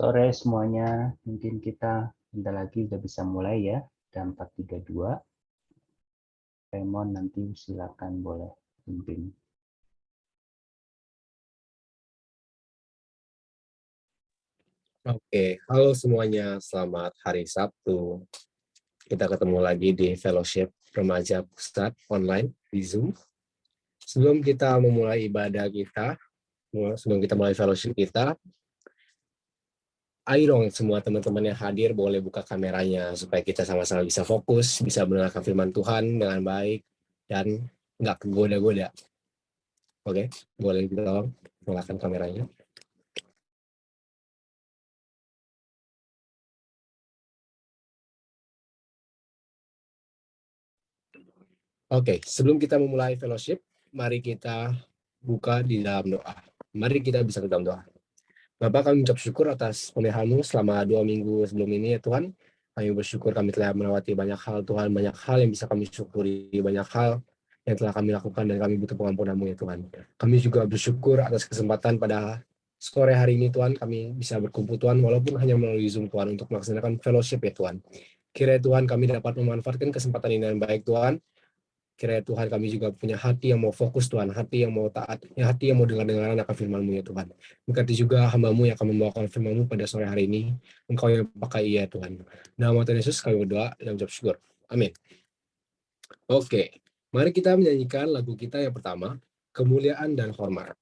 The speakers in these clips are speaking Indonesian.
Sore semuanya, mungkin kita bentar lagi udah bisa mulai ya. Jam 4.32. Raymond nanti silakan boleh pimpin. Oke, halo semuanya, selamat hari Sabtu. Kita ketemu lagi di Fellowship Remaja Pusat online di Zoom. Sebelum kita memulai ibadah kita, sebelum kita mulai fellowship kita, ayo dong semua teman-teman yang hadir boleh buka kameranya supaya kita sama-sama bisa fokus, bisa mendengarkan firman Tuhan dengan baik, dan nggak kegoda-goda. Oke, boleh tolong nyalakan kameranya. Oke, sebelum kita memulai fellowship, mari kita buka di dalam doa. Mari kita bisa ke dalam doa. Bapak, kami mengucap syukur atas pemeliharaan-Mu selama 2 minggu sebelum ini ya Tuhan. Kami bersyukur kami telah melewati banyak hal Tuhan, banyak hal yang bisa kami syukuri, banyak hal yang telah kami lakukan dan kami butuh pengampunan-Mu ya Tuhan. Kami juga bersyukur atas kesempatan pada sore hari ini Tuhan, kami bisa berkumpul Tuhan, walaupun hanya melalui Zoom Tuhan, untuk melaksanakan fellowship ya Tuhan. Kiranya Tuhan kami dapat memanfaatkan kesempatan ini dengan baik Tuhan. Kiranya Tuhan kami juga punya hati yang mau fokus Tuhan, hati yang mau taat, hati yang mau dengar-dengaran akan firman-Mu ya Tuhan. Berkati juga hamba-Mu yang akan membawakan firman-Mu pada sore hari ini. Engkau yang pakai ya Tuhan. Dalam nama Tuhan Yesus kami berdoa dan ucap syukur. Amin. Oke, mari kita menyanyikan lagu kita yang pertama, Kemuliaan dan Hormat.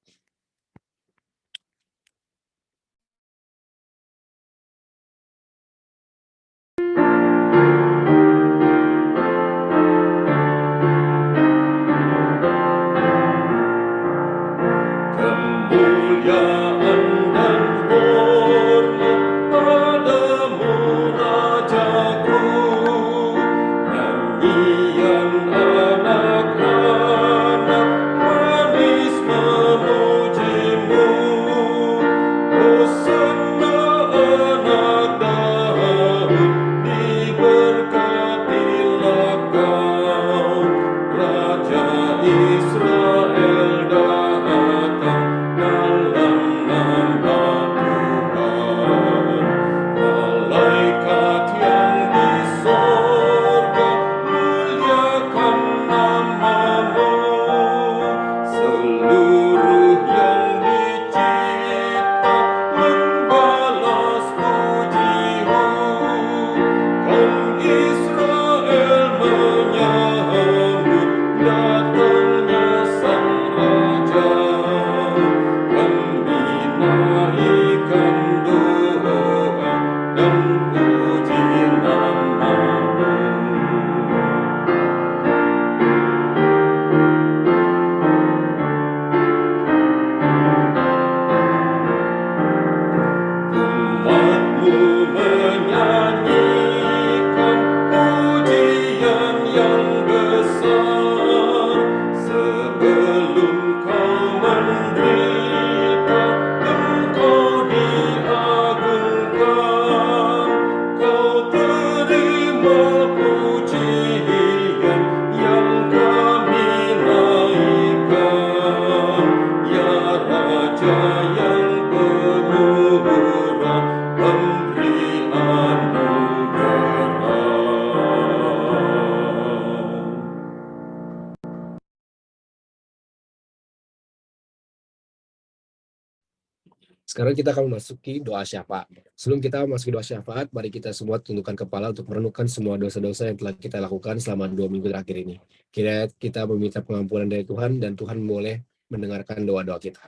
Sekarang kita akan memasuki doa syafaat. Sebelum kita memasuki doa syafaat, mari kita semua tundukkan kepala untuk merenungkan semua dosa-dosa yang telah kita lakukan selama 2 minggu terakhir ini. Kiranya kita meminta pengampunan dari Tuhan dan Tuhan boleh mendengarkan doa-doa kita.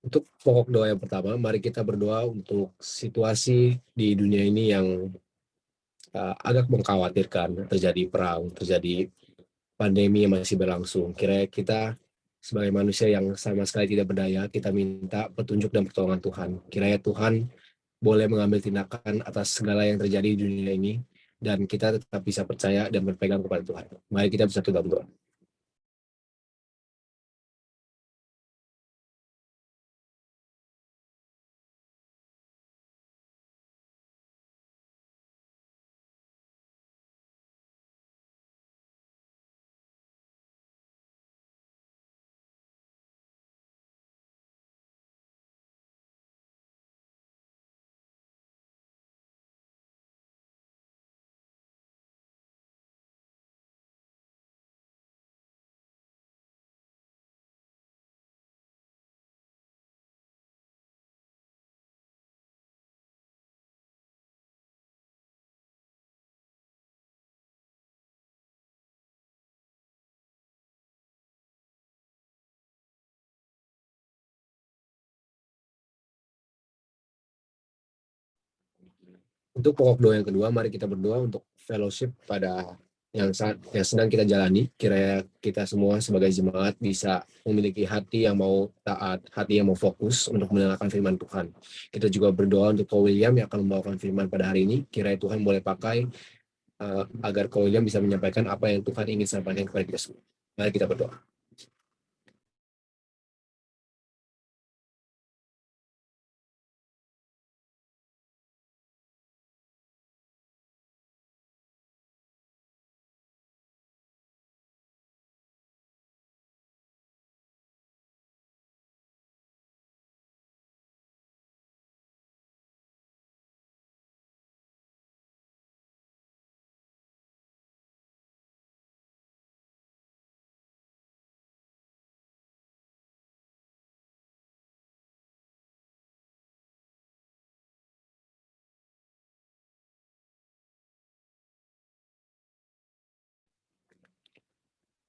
Untuk pokok doa yang pertama, mari kita berdoa untuk situasi di dunia ini yang agak mengkhawatirkan, terjadi perang, terjadi pandemi yang masih berlangsung. Kiranya kita sebagai manusia yang sama sekali tidak berdaya, kita minta petunjuk dan pertolongan Tuhan. Kiranya Tuhan boleh mengambil tindakan atas segala yang terjadi di dunia ini, dan kita tetap bisa percaya dan berpegang kepada Tuhan. Mari kita bersatu dalam doa. Untuk pokok doa yang kedua, mari kita berdoa untuk fellowship pada yang sedang kita jalani. Kiranya kita semua sebagai jemaat bisa memiliki hati yang mau taat, hati yang mau fokus untuk mendengarkan firman Tuhan. Kita juga berdoa untuk Ko William yang akan membawakan firman pada hari ini. Kiranya Tuhan boleh pakai agar Ko William bisa menyampaikan apa yang Tuhan ingin sampaikan kepada kita semua. Mari kita berdoa.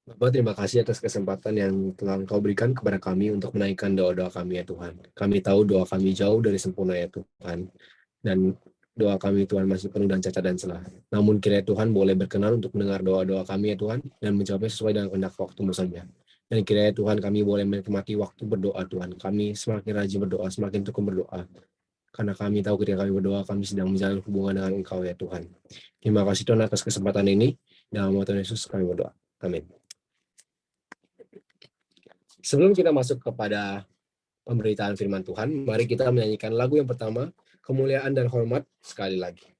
Bapak, terima kasih atas kesempatan yang telah Engkau berikan kepada kami untuk menaikkan doa-doa kami ya Tuhan. Kami tahu doa kami jauh dari sempurna ya Tuhan. Dan doa kami Tuhan masih penuh dan cacat dan salah. Namun kiranya Tuhan boleh berkenan untuk mendengar doa-doa kami ya Tuhan dan menjawabnya sesuai dengan kehendak waktu saja. Dan kiranya Tuhan kami boleh menikmati waktu berdoa Tuhan. Kami semakin rajin berdoa, semakin tekun berdoa. Karena kami tahu ketika kami berdoa, kami sedang menjalin hubungan dengan Engkau ya Tuhan. Terima kasih Tuhan atas kesempatan ini. Dalam nama Tuhan Yesus kami berdoa. Amin. Sebelum kita masuk kepada pemberitaan firman Tuhan, mari kita menyanyikan lagu yang pertama, Kemuliaan dan Hormat sekali lagi.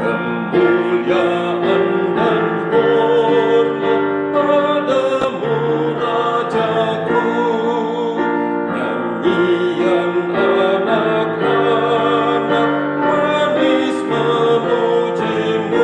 Kemuliaan dan hormat padamu Rajaku, nyanyian anak-anak manis memujimu.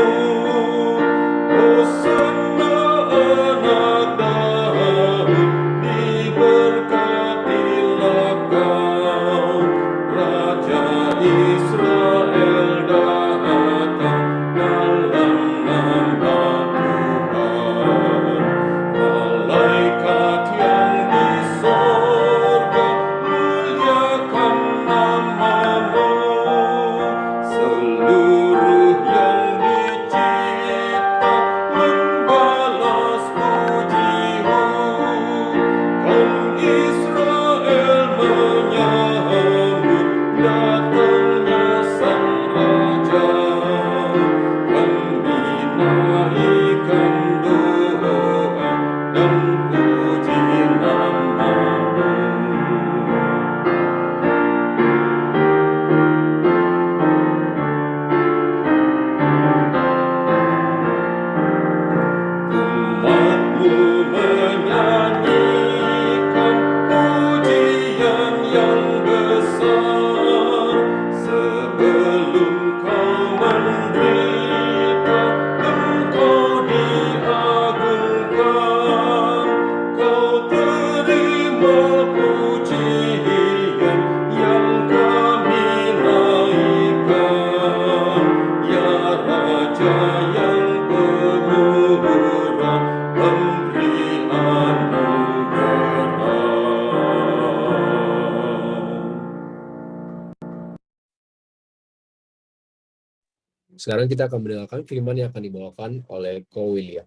Sekarang kita akan mendengarkan firman yang akan dibawakan oleh Ko William.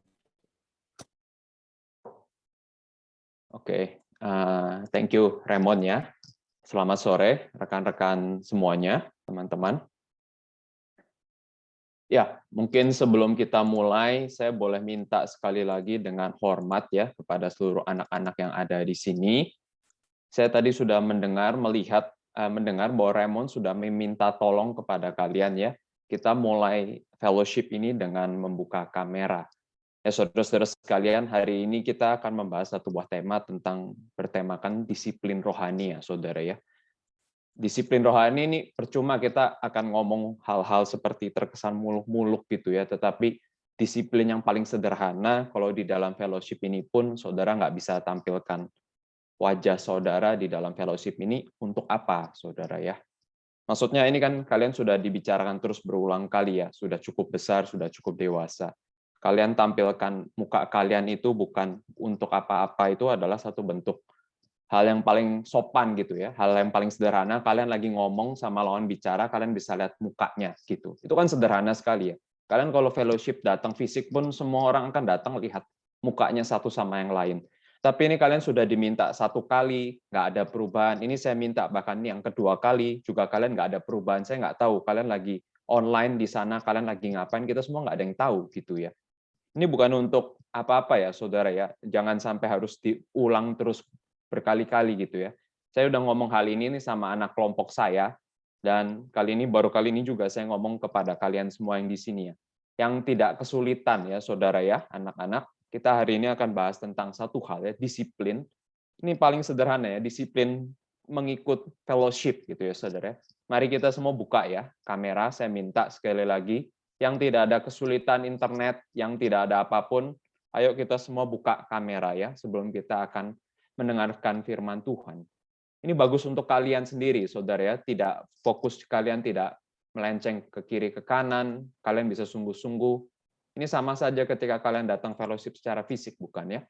Oke, thank you Raymond ya. Selamat sore rekan-rekan semuanya, teman-teman. Ya, mungkin sebelum kita mulai, saya boleh minta sekali lagi dengan hormat ya kepada seluruh anak-anak yang ada di sini. Saya tadi sudah mendengar bahwa Raymond sudah meminta tolong kepada kalian ya. Kita mulai fellowship ini dengan membuka kamera. Ya, saudara-saudara sekalian, hari ini kita akan membahas satu buah tema tentang bertemakan disiplin rohani ya, saudara ya. Disiplin rohani ini percuma kita akan ngomong hal-hal seperti terkesan muluk-muluk gitu ya, tetapi disiplin yang paling sederhana kalau di dalam fellowship ini pun saudara nggak bisa tampilkan wajah saudara di dalam fellowship ini untuk apa, saudara ya. Maksudnya ini kan kalian sudah dibicarakan terus berulang kali ya, sudah cukup besar, sudah cukup dewasa. Kalian tampilkan muka kalian itu bukan untuk apa-apa, itu adalah satu bentuk hal yang paling sopan gitu ya, hal yang paling sederhana. Kalian lagi ngomong sama lawan bicara, kalian bisa lihat mukanya gitu. Itu kan sederhana sekali ya. Kalian kalau fellowship datang fisik pun semua orang akan datang lihat mukanya satu sama yang lain. Tapi ini kalian sudah diminta satu kali, nggak ada perubahan. Ini saya minta bahkan yang kedua kali juga kalian nggak ada perubahan. Saya nggak tahu kalian lagi online di sana, kalian lagi ngapain. Kita semua nggak ada yang tahu gitu ya. Ini bukan untuk apa-apa ya, saudara ya. Jangan sampai harus diulang terus berkali-kali gitu ya. Saya udah ngomong hal ini nih sama anak kelompok saya, dan baru kali ini juga saya ngomong kepada kalian semua yang di sini ya. Yang tidak kesulitan ya, saudara ya, anak-anak. Kita hari ini akan bahas tentang satu hal ya, disiplin. Ini paling sederhana ya, disiplin mengikut fellowship gitu ya, saudara. Mari kita semua buka ya kamera. Saya minta sekali lagi, yang tidak ada kesulitan internet, yang tidak ada apapun, ayo kita semua buka kamera ya sebelum kita akan mendengarkan firman Tuhan. Ini bagus untuk kalian sendiri, saudara ya. Tidak fokus kalian tidak melenceng ke kiri ke kanan, kalian bisa sungguh-sungguh. Ini sama saja ketika kalian datang fellowship secara fisik, bukan ya?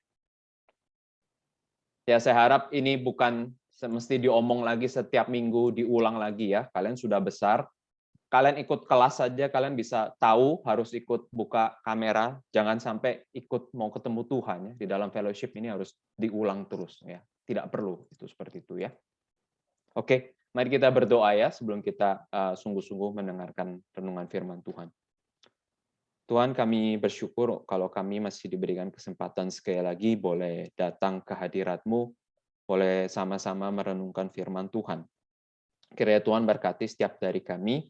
Ya, saya harap ini bukan mesti diomong lagi setiap minggu, diulang lagi ya. Kalian sudah besar, kalian ikut kelas saja, kalian bisa tahu harus ikut buka kamera. Jangan sampai ikut mau ketemu Tuhan ya. Di dalam fellowship ini harus diulang terus ya. Tidak perlu itu seperti itu ya. Oke, mari kita berdoa ya sebelum kita sungguh-sungguh mendengarkan renungan firman Tuhan. Tuhan, kami bersyukur kalau kami masih diberikan kesempatan sekali lagi boleh datang ke hadirat-Mu, boleh sama-sama merenungkan firman Tuhan. Kiranya Tuhan berkati setiap dari kami,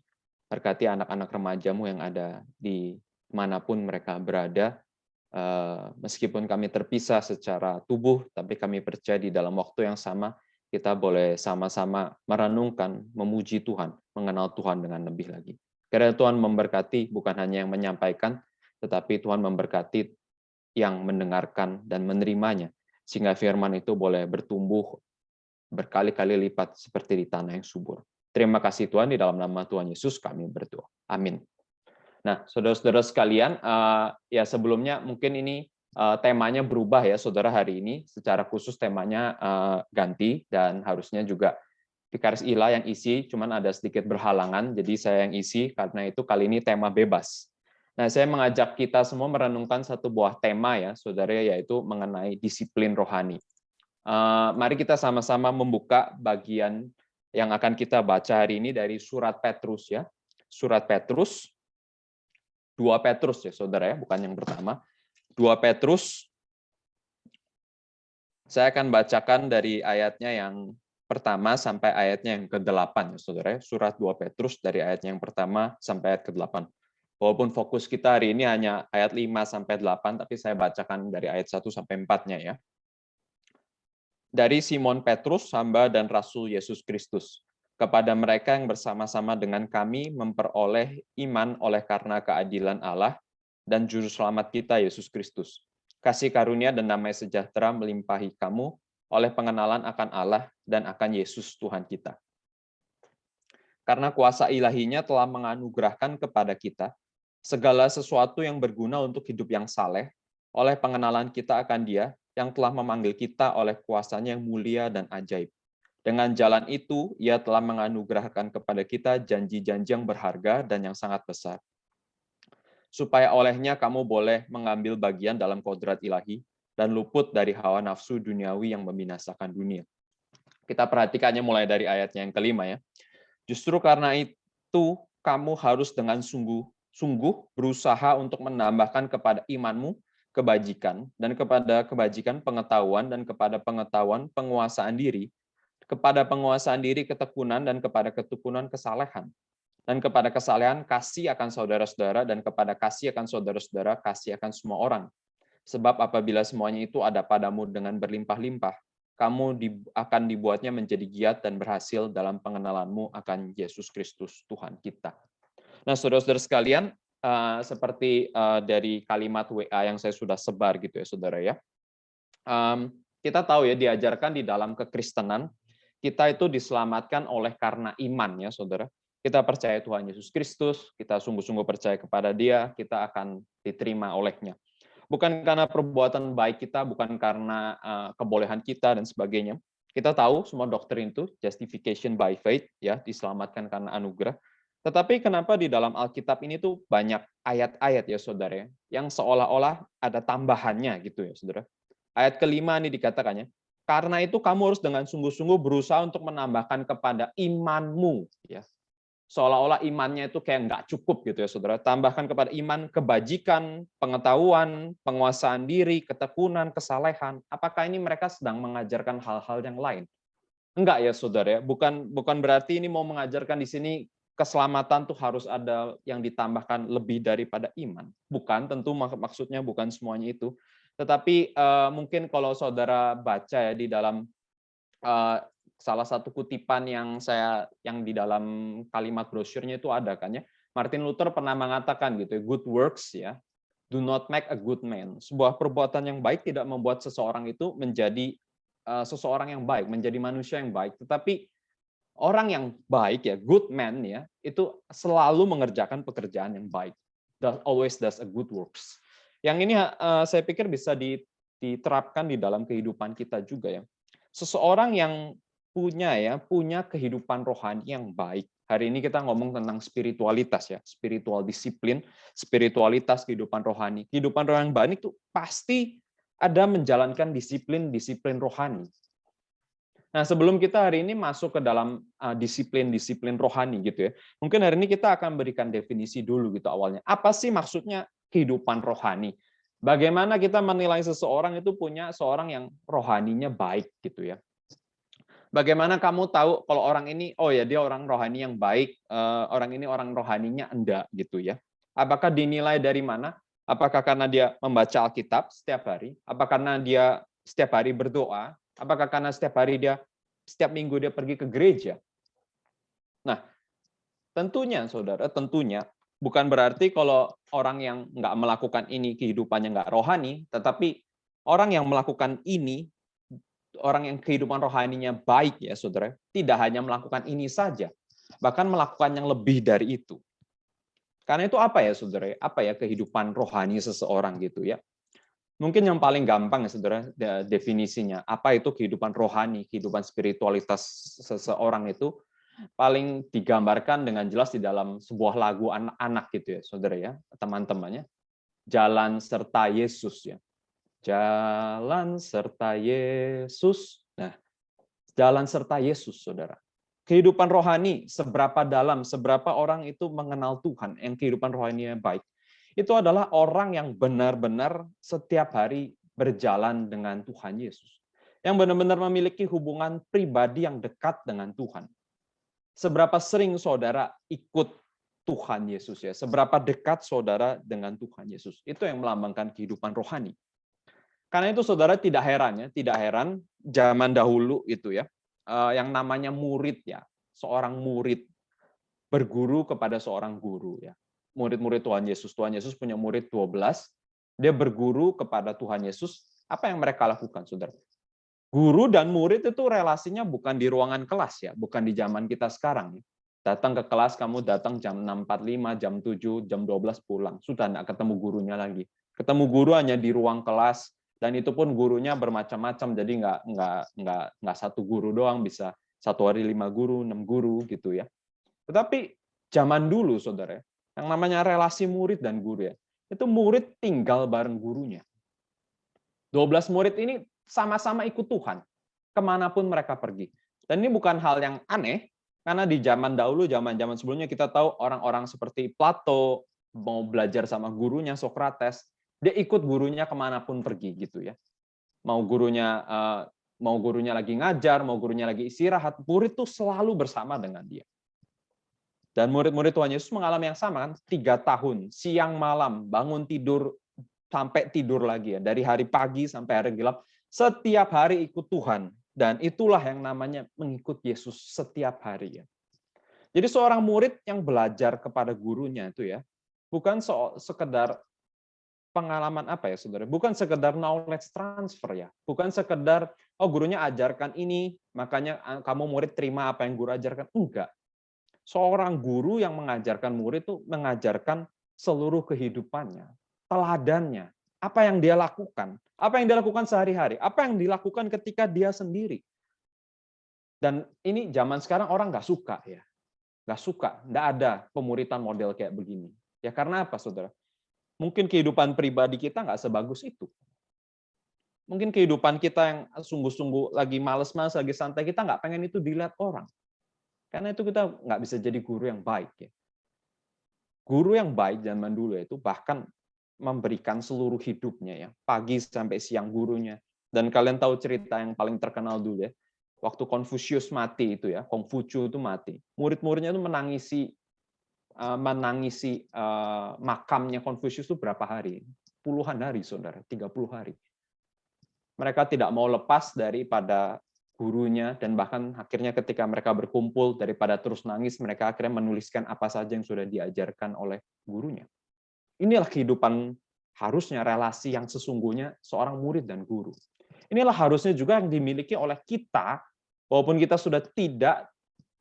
berkati anak-anak remaja-Mu yang ada di manapun mereka berada, meskipun kami terpisah secara tubuh, tapi kami percaya di dalam waktu yang sama, kita boleh sama-sama merenungkan, memuji Tuhan, mengenal Tuhan dengan lebih lagi. Kiranya Tuhan memberkati, bukan hanya yang menyampaikan, tetapi Tuhan memberkati yang mendengarkan dan menerimanya, sehingga firman itu boleh bertumbuh berkali-kali lipat seperti di tanah yang subur. Terima kasih Tuhan, di dalam nama Tuhan Yesus kami berdoa. Amin. Nah, saudara-saudara sekalian, ya sebelumnya mungkin ini temanya berubah ya, saudara, hari ini. Secara khusus temanya ganti, dan harusnya juga Vikaris Ila yang isi, cuman ada sedikit berhalangan, jadi saya yang isi, karena itu kali ini tema bebas. Nah, saya mengajak kita semua merenungkan satu buah tema ya, saudara, yaitu mengenai disiplin rohani. Mari kita sama-sama membuka bagian yang akan kita baca hari ini dari surat Petrus ya. Surat Petrus, 2 Petrus ya, saudara ya, bukan yang pertama. 2 Petrus, saya akan bacakan dari ayatnya yang pertama sampai ayatnya yang ke-8, ya, saudara. Surat 2 Petrus dari ayatnya yang pertama sampai ayat ke-8. Walaupun fokus kita hari ini hanya ayat 5 sampai 8, tapi saya bacakan dari ayat 1 sampai 4-nya ya. Dari Simon Petrus, hamba dan Rasul Yesus Kristus, kepada mereka yang bersama-sama dengan kami memperoleh iman oleh karena keadilan Allah dan Juru Selamat kita Yesus Kristus. Kasih karunia dan damai sejahtera melimpahi kamu oleh pengenalan akan Allah dan akan Yesus Tuhan kita. Karena kuasa ilahinya telah menganugerahkan kepada kita segala sesuatu yang berguna untuk hidup yang saleh oleh pengenalan kita akan Dia yang telah memanggil kita oleh kuasanya yang mulia dan ajaib. Dengan jalan itu, Ia telah menganugerahkan kepada kita janji-janji yang berharga dan yang sangat besar, supaya olehnya kamu boleh mengambil bagian dalam kodrat ilahi dan luput dari hawa nafsu duniawi yang membinasakan dunia. Kita perhatikannya mulai dari ayatnya yang kelima ya. Justru karena itu kamu harus dengan sungguh-sungguh berusaha untuk menambahkan kepada imanmu kebajikan, dan kepada kebajikan pengetahuan, dan kepada pengetahuan penguasaan diri, kepada penguasaan diri ketekunan, dan kepada ketekunan kesalehan. Dan kepada kesalehan kasih akan saudara-saudara, dan kepada kasih akan saudara-saudara kasih akan semua orang. Sebab apabila semuanya itu ada padamu dengan berlimpah-limpah, kamu akan dibuatnya menjadi giat dan berhasil dalam pengenalanmu akan Yesus Kristus Tuhan kita. Nah, saudara-saudara sekalian, seperti dari kalimat WA yang saya sudah sebar gitu ya, saudara ya. Kita tahu ya, diajarkan di dalam kekristenan, kita itu diselamatkan oleh karena iman ya, saudara. Kita percaya Tuhan Yesus Kristus, kita sungguh-sungguh percaya kepada Dia, kita akan diterima olehnya. Bukan karena perbuatan baik kita, bukan karena kebolehan kita dan sebagainya. Kita tahu semua doktrin itu justification by faith, ya, diselamatkan karena anugerah. Tetapi kenapa di dalam Alkitab ini tuh banyak ayat-ayat ya, saudara, yang seolah-olah ada tambahannya gitu ya, saudara. Ayat kelima ini dikatakannya, karena itu kamu harus dengan sungguh-sungguh berusaha untuk menambahkan kepada imanmu, ya. Seolah-olah imannya itu kayak nggak cukup gitu ya, saudara. Tambahkan kepada iman kebajikan, pengetahuan, penguasaan diri, ketekunan, kesalehan. Apakah ini mereka sedang mengajarkan hal-hal yang lain? Enggak ya, saudara. Ya. Bukan berarti ini mau mengajarkan di sini keselamatan tuh harus ada yang ditambahkan lebih daripada iman. Bukan, tentu maksudnya bukan semuanya itu. Tetapi mungkin kalau saudara baca ya di dalam salah satu kutipan yang di dalam kalimat brosurnya itu ada kan ya. Martin Luther pernah mengatakan gitu, good works ya, do not make a good man. Sebuah perbuatan yang baik tidak membuat seseorang itu menjadi seseorang yang baik, menjadi manusia yang baik. Tetapi orang yang baik ya, good man ya, itu selalu mengerjakan pekerjaan yang baik. Always does a good works. Yang ini saya pikir bisa diterapkan di dalam kehidupan kita juga ya. Seseorang yang punya kehidupan rohani yang baik. Hari ini kita ngomong tentang spiritualitas ya, spiritual disiplin, spiritualitas kehidupan rohani. Kehidupan rohani yang baik itu pasti ada menjalankan disiplin rohani. Nah, sebelum kita hari ini masuk ke dalam disiplin rohani gitu ya. Mungkin hari ini kita akan berikan definisi dulu gitu awalnya. Apa sih maksudnya kehidupan rohani? Bagaimana kita menilai seseorang itu punya seorang yang rohaninya baik gitu ya. Bagaimana kamu tahu kalau orang ini, oh ya dia orang rohani yang baik, orang ini orang rohaninya enggak gitu ya. Apakah dinilai dari mana? Apakah karena dia membaca Alkitab setiap hari? Apakah karena dia setiap hari berdoa? Apakah karena setiap minggu dia pergi ke gereja? Nah, tentunya saudara, tentunya bukan berarti kalau orang yang nggak melakukan ini kehidupannya nggak rohani, tetapi orang yang melakukan ini, orang yang kehidupan rohaninya baik ya saudara, tidak hanya melakukan ini saja, bahkan melakukan yang lebih dari itu. Karena itu apa ya saudara? Apa ya kehidupan rohani seseorang gitu ya? Mungkin yang paling gampang ya saudara definisinya. Apa itu kehidupan rohani, kehidupan spiritualitas seseorang itu paling digambarkan dengan jelas di dalam sebuah lagu anak-anak gitu ya saudara ya, teman-temannya. Jalan serta Yesus ya. Jalan serta Yesus. Nah, jalan serta Yesus, saudara. Kehidupan rohani, seberapa dalam, seberapa orang itu mengenal Tuhan, yang kehidupan rohaninya baik. Itu adalah orang yang benar-benar setiap hari berjalan dengan Tuhan Yesus. Yang benar-benar memiliki hubungan pribadi yang dekat dengan Tuhan. Seberapa sering saudara ikut Tuhan Yesus ya, seberapa dekat saudara dengan Tuhan Yesus. Itu yang melambangkan kehidupan rohani. Karena itu saudara tidak heran zaman dahulu itu ya, yang namanya murid ya, seorang murid berguru kepada seorang guru ya. Murid-murid Tuhan Yesus punya murid 12, dia berguru kepada Tuhan Yesus, apa yang mereka lakukan saudara? Guru dan murid itu relasinya bukan di ruangan kelas ya, bukan di zaman kita sekarang ya. Datang ke kelas, kamu datang jam 6.45, jam 7, jam 12 pulang, sudah tidak ketemu gurunya lagi. Ketemu guru hanya di ruang kelas. Dan itu pun gurunya bermacam-macam, jadi nggak satu guru doang, bisa satu hari 5 guru, 6 guru gitu ya. Tetapi zaman dulu, saudara, yang namanya relasi murid dan guru ya, itu murid tinggal bareng gurunya. 12 murid ini sama-sama ikut Tuhan, kemanapun mereka pergi. Dan ini bukan hal yang aneh, karena di zaman dahulu, zaman-zaman sebelumnya kita tahu orang-orang seperti Plato, mau belajar sama gurunya Sokrates, dia ikut gurunya kemanapun pergi gitu ya. Mau gurunya lagi ngajar, mau gurunya lagi istirahat, murid tuh selalu bersama dengan dia. Dan murid-murid Tuhan Yesus mengalami yang sama kan, 3 tahun, siang malam, bangun tidur sampai tidur lagi ya, dari hari pagi sampai hari gelap, setiap hari ikut Tuhan. Dan itulah yang namanya mengikut Yesus setiap hari ya. Jadi seorang murid yang belajar kepada gurunya itu ya, bukan sekedar pengalaman apa ya saudara, bukan sekedar knowledge transfer ya, bukan sekedar oh gurunya ajarkan ini, makanya kamu murid terima apa yang guru ajarkan, enggak. Seorang guru yang mengajarkan murid itu mengajarkan seluruh kehidupannya, teladannya, apa yang dia lakukan sehari-hari, apa yang dilakukan ketika dia sendiri. Dan ini zaman sekarang orang nggak suka ya, nggak ada pemuritan model kayak begini. Ya karena apa, saudara? Mungkin kehidupan pribadi kita nggak sebagus itu. Mungkin kehidupan kita yang sungguh-sungguh lagi males-males, lagi santai, kita nggak pengen itu dilihat orang. Karena itu kita nggak bisa jadi guru yang baik. Ya. Guru yang baik zaman dulu itu bahkan memberikan seluruh hidupnya ya, pagi sampai siang gurunya. Dan kalian tahu cerita yang paling terkenal dulu ya, waktu Konfusius mati itu ya, Kongfucu itu mati. Murid-muridnya itu menangisi makamnya Konfusius itu berapa hari? Puluhan hari, saudara, 30 hari. Mereka tidak mau lepas daripada gurunya, dan bahkan akhirnya ketika mereka berkumpul, daripada terus nangis, mereka akhirnya menuliskan apa saja yang sudah diajarkan oleh gurunya. Inilah kehidupan harusnya relasi yang sesungguhnya seorang murid dan guru. Inilah harusnya juga yang dimiliki oleh kita, walaupun kita sudah tidak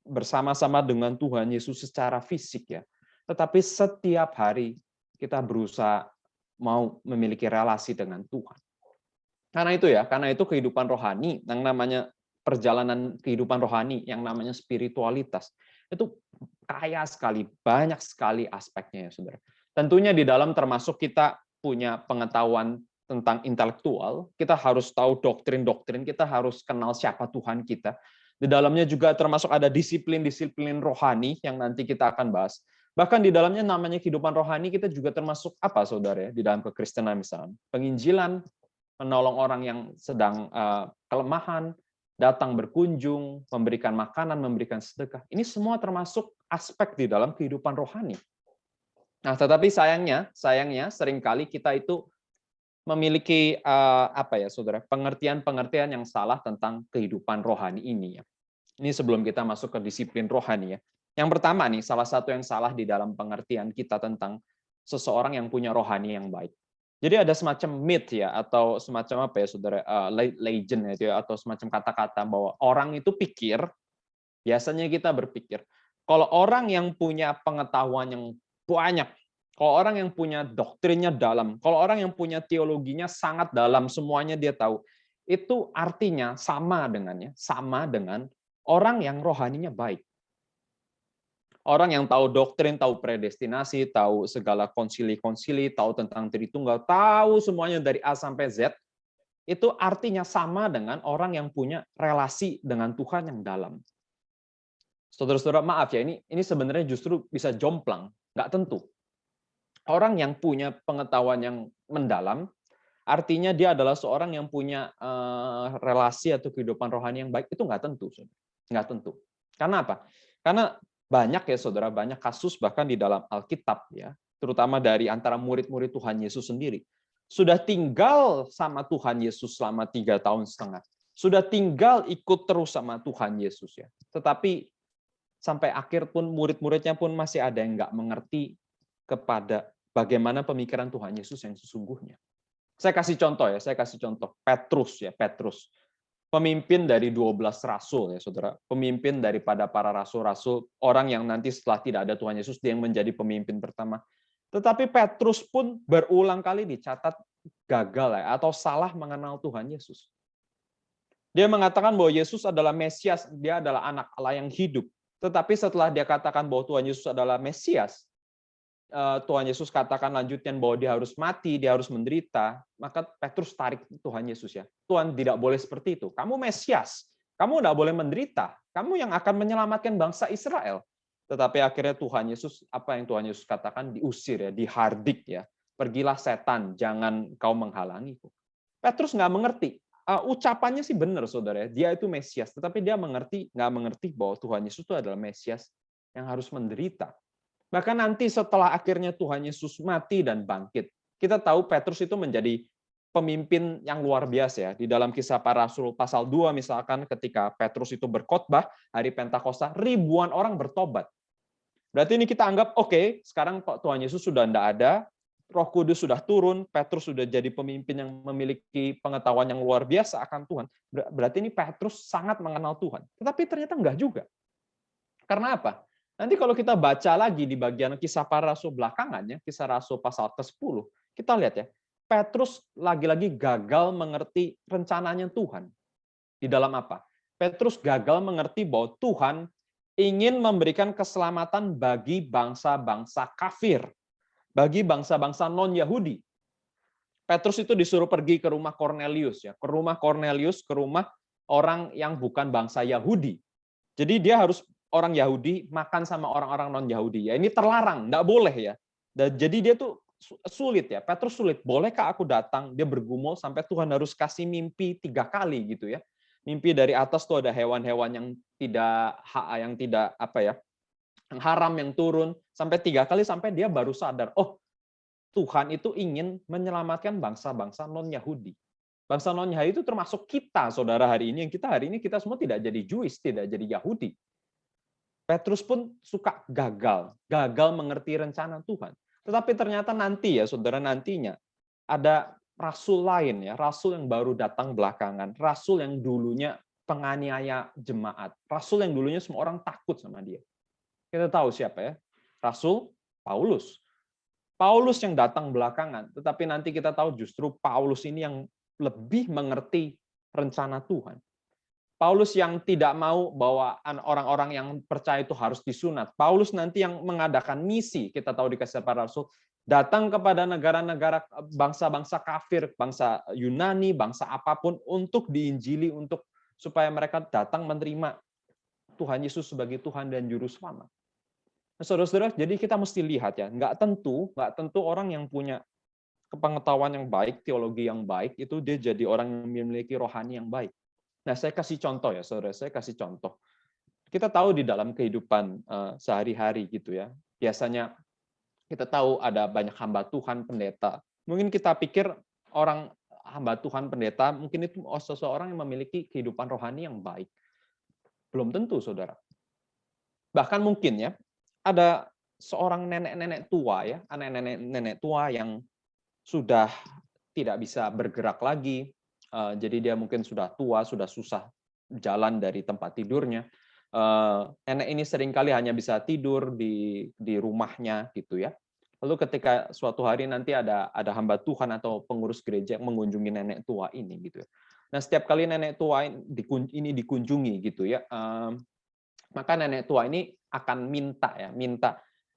bersama-sama dengan Tuhan Yesus secara fisik ya, tetapi setiap hari kita berusaha mau memiliki relasi dengan Tuhan. Karena itu kehidupan rohani, yang namanya perjalanan kehidupan rohani, yang namanya spiritualitas, itu kaya sekali, banyak sekali aspeknya ya saudara. Tentunya di dalam termasuk kita punya pengetahuan tentang intelektual, kita harus tahu doktrin-doktrin, kita harus kenal siapa Tuhan kita. Di dalamnya juga termasuk ada disiplin-disiplin rohani yang nanti kita akan bahas. Bahkan di dalamnya namanya kehidupan rohani kita juga termasuk apa saudara ya, di dalam kekristenan misalnya. Penginjilan, menolong orang yang sedang kelemahan, datang berkunjung, memberikan makanan, memberikan sedekah. Ini semua termasuk aspek di dalam kehidupan rohani. Nah, tetapi sayangnya seringkali kita itu memiliki saudara, pengertian-pengertian yang salah tentang kehidupan rohani ini ya. Ini sebelum kita masuk ke disiplin rohani ya. Yang pertama nih, salah satu yang salah di dalam pengertian kita tentang seseorang yang punya rohani yang baik. Jadi ada semacam myth ya, atau semacam apa ya saudara, legend ya, atau semacam kata-kata bahwa orang itu pikir, biasanya kita berpikir, kalau orang yang punya pengetahuan yang banyak, kalau orang yang punya doktrinnya dalam, kalau orang yang punya teologinya sangat dalam, semuanya dia tahu, itu artinya sama dengan orang yang rohaninya baik. Orang yang tahu doktrin, tahu predestinasi, tahu segala konsili-konsili, tahu tentang Tritunggal, tahu semuanya dari A sampai Z, itu artinya sama dengan orang yang punya relasi dengan Tuhan yang dalam. Saudara-saudara, maaf ya, ini sebenarnya justru bisa jomplang, nggak tentu. Orang yang punya pengetahuan yang mendalam, artinya dia adalah seorang yang punya relasi atau kehidupan rohani yang baik, itu nggak tentu. Nggak tentu. Karena apa? Karena banyak ya saudara, banyak kasus bahkan di dalam Alkitab ya, terutama dari antara murid-murid Tuhan Yesus sendiri. Sudah tinggal sama Tuhan Yesus selama 3,5 tahun. Sudah tinggal ikut terus sama Tuhan Yesus ya. Tetapi sampai akhir pun murid-muridnya pun masih ada yang nggak mengerti kepada bagaimana pemikiran Tuhan Yesus yang sesungguhnya. Saya kasih contoh. Petrus. Pemimpin dari 12 rasul ya saudara, pemimpin daripada para rasul-rasul, orang yang nanti setelah tidak ada Tuhan Yesus dia yang menjadi pemimpin pertama. Tetapi Petrus pun berulang kali dicatat gagal ya, atau salah mengenal Tuhan Yesus. Dia mengatakan bahwa Yesus adalah Mesias, dia adalah anak Allah yang hidup. Tetapi setelah dia katakan bahwa Tuhan Yesus adalah Mesias, Tuhan Yesus katakan lanjutnya bahwa dia harus mati, dia harus menderita, maka Petrus tarik Tuhan Yesus ya. Tuhan tidak boleh seperti itu. Kamu Mesias, kamu tidak boleh menderita. Kamu yang akan menyelamatkan bangsa Israel. Tetapi akhirnya Tuhan Yesus, apa yang Tuhan Yesus katakan, diusir ya, dihardik ya. Pergilah setan, jangan kau menghalangiku. Petrus nggak mengerti. Ucapannya sih benar, saudara. Dia itu Mesias, tetapi dia nggak mengerti bahwa Tuhan Yesus itu adalah Mesias yang harus menderita. Bahkan nanti setelah akhirnya Tuhan Yesus mati dan bangkit, kita tahu Petrus itu menjadi pemimpin yang luar biasa ya. Di dalam Kisah Para Rasul pasal 2 misalkan ketika Petrus itu berkhotbah hari Pentakosta, ribuan orang bertobat. Berarti ini kita anggap oke, sekarang Tuhan Yesus sudah tidak ada, Roh Kudus sudah turun, Petrus sudah jadi pemimpin yang memiliki pengetahuan yang luar biasa akan Tuhan. Berarti ini Petrus sangat mengenal Tuhan. Tetapi ternyata enggak juga. Karena apa? Nanti kalau kita baca lagi di bagian Kisah Para Rasul belakangannya, Kisah Rasul pasal ke-10, kita lihat ya, Petrus lagi-lagi gagal mengerti rencananya Tuhan. Di dalam apa? Petrus gagal mengerti bahwa Tuhan ingin memberikan keselamatan bagi bangsa-bangsa kafir, bagi bangsa-bangsa non-Yahudi. Petrus itu disuruh pergi ke rumah Kornelius ya, ke rumah orang yang bukan bangsa Yahudi. Jadi dia harus orang Yahudi makan sama orang-orang non-Yahudi. Ya ini terlarang, enggak boleh ya. Dan jadi dia tuh sulit ya. Petrus sulit. Bolehkah aku datang? Dia bergumul sampai Tuhan harus kasih mimpi 3 kali gitu ya. Mimpi dari atas tuh ada hewan-hewan yang tidak yang haram yang turun sampai 3 kali sampai dia baru sadar, oh Tuhan itu ingin menyelamatkan bangsa-bangsa non-Yahudi. Bangsa non-Yahudi itu termasuk kita, saudara, hari ini. Yang hari ini kita semua tidak jadi Jewish, tidak jadi Yahudi. Petrus pun suka gagal mengerti rencana Tuhan. Tetapi ternyata nanti ya, saudara, nantinya ada rasul lain ya, rasul yang baru datang belakangan, rasul yang dulunya penganiaya jemaat, rasul yang dulunya semua orang takut sama dia. Kita tahu siapa ya? Rasul Paulus. Paulus yang datang belakangan, tetapi nanti kita tahu justru Paulus ini yang lebih mengerti rencana Tuhan. Paulus yang tidak mau bahwa orang-orang yang percaya itu harus disunat. Paulus nanti yang mengadakan misi, kita tahu di Kisah Para Rasul, datang kepada negara-negara bangsa-bangsa kafir, bangsa Yunani, bangsa apapun, untuk diinjili, supaya mereka datang menerima Tuhan Yesus sebagai Tuhan dan Juru Selamat. Nah, saudara-saudara, jadi kita mesti lihat ya, nggak tentu orang yang punya pengetahuan yang baik, teologi yang baik, itu dia jadi orang yang memiliki rohani yang baik. Nah, saya kasih contoh ya, saudara. Saya kasih contoh. Kita tahu di dalam kehidupan sehari-hari gitu ya. Biasanya kita tahu ada banyak hamba Tuhan, pendeta. Mungkin kita pikir orang hamba Tuhan, pendeta, mungkin itu seseorang yang memiliki kehidupan rohani yang baik. Belum tentu, saudara. Bahkan mungkin ya, ada seorang nenek-nenek tua ya, nenek-nenek tua yang sudah tidak bisa bergerak lagi. Jadi dia mungkin sudah tua, sudah susah jalan dari tempat tidurnya. Nenek ini seringkali hanya bisa tidur di rumahnya gitu ya. Lalu ketika suatu hari nanti ada hamba Tuhan atau pengurus gereja yang mengunjungi nenek tua ini gitu ya. Nah, setiap kali nenek tua ini dikunjungi gitu ya, maka nenek tua ini akan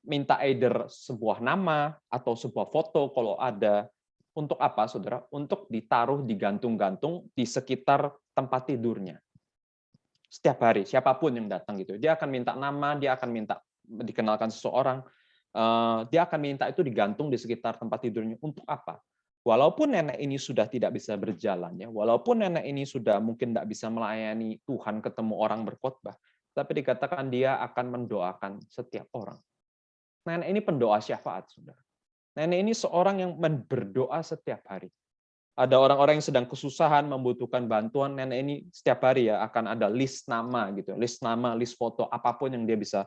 minta either sebuah nama atau sebuah foto kalau ada. Untuk apa, saudara? Untuk ditaruh, digantung-gantung di sekitar tempat tidurnya. Setiap hari, siapapun yang datang gitu. Dia akan minta nama, dia akan minta dikenalkan seseorang, dia akan minta itu digantung di sekitar tempat tidurnya. Untuk apa? Walaupun nenek ini sudah tidak bisa berjalan, ya, walaupun nenek ini sudah mungkin tidak bisa melayani Tuhan, ketemu orang berkhotbah, tapi dikatakan dia akan mendoakan setiap orang. Nenek ini pendoa syafaat, saudara. Nenek ini seorang yang berdoa setiap hari. Ada orang-orang yang sedang kesusahan, membutuhkan bantuan, nenek ini setiap hari ya akan ada list nama gitu, list nama, list foto, apapun yang dia bisa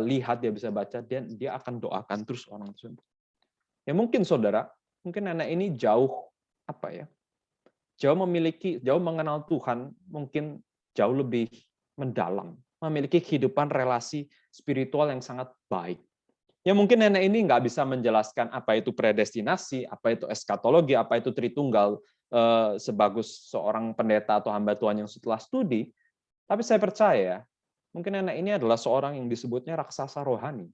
lihat, dia bisa baca, dia akan doakan terus orang tersebut. Ya mungkin saudara, mungkin nenek ini jauh jauh mengenal Tuhan, mungkin jauh lebih mendalam, memiliki kehidupan relasi spiritual yang sangat baik. Ya mungkin nenek ini nggak bisa menjelaskan apa itu predestinasi, apa itu eskatologi, apa itu Tritunggal sebagus seorang pendeta atau hamba Tuhan yang setelah studi. Tapi saya percaya, mungkin nenek ini adalah seorang yang disebutnya raksasa rohani.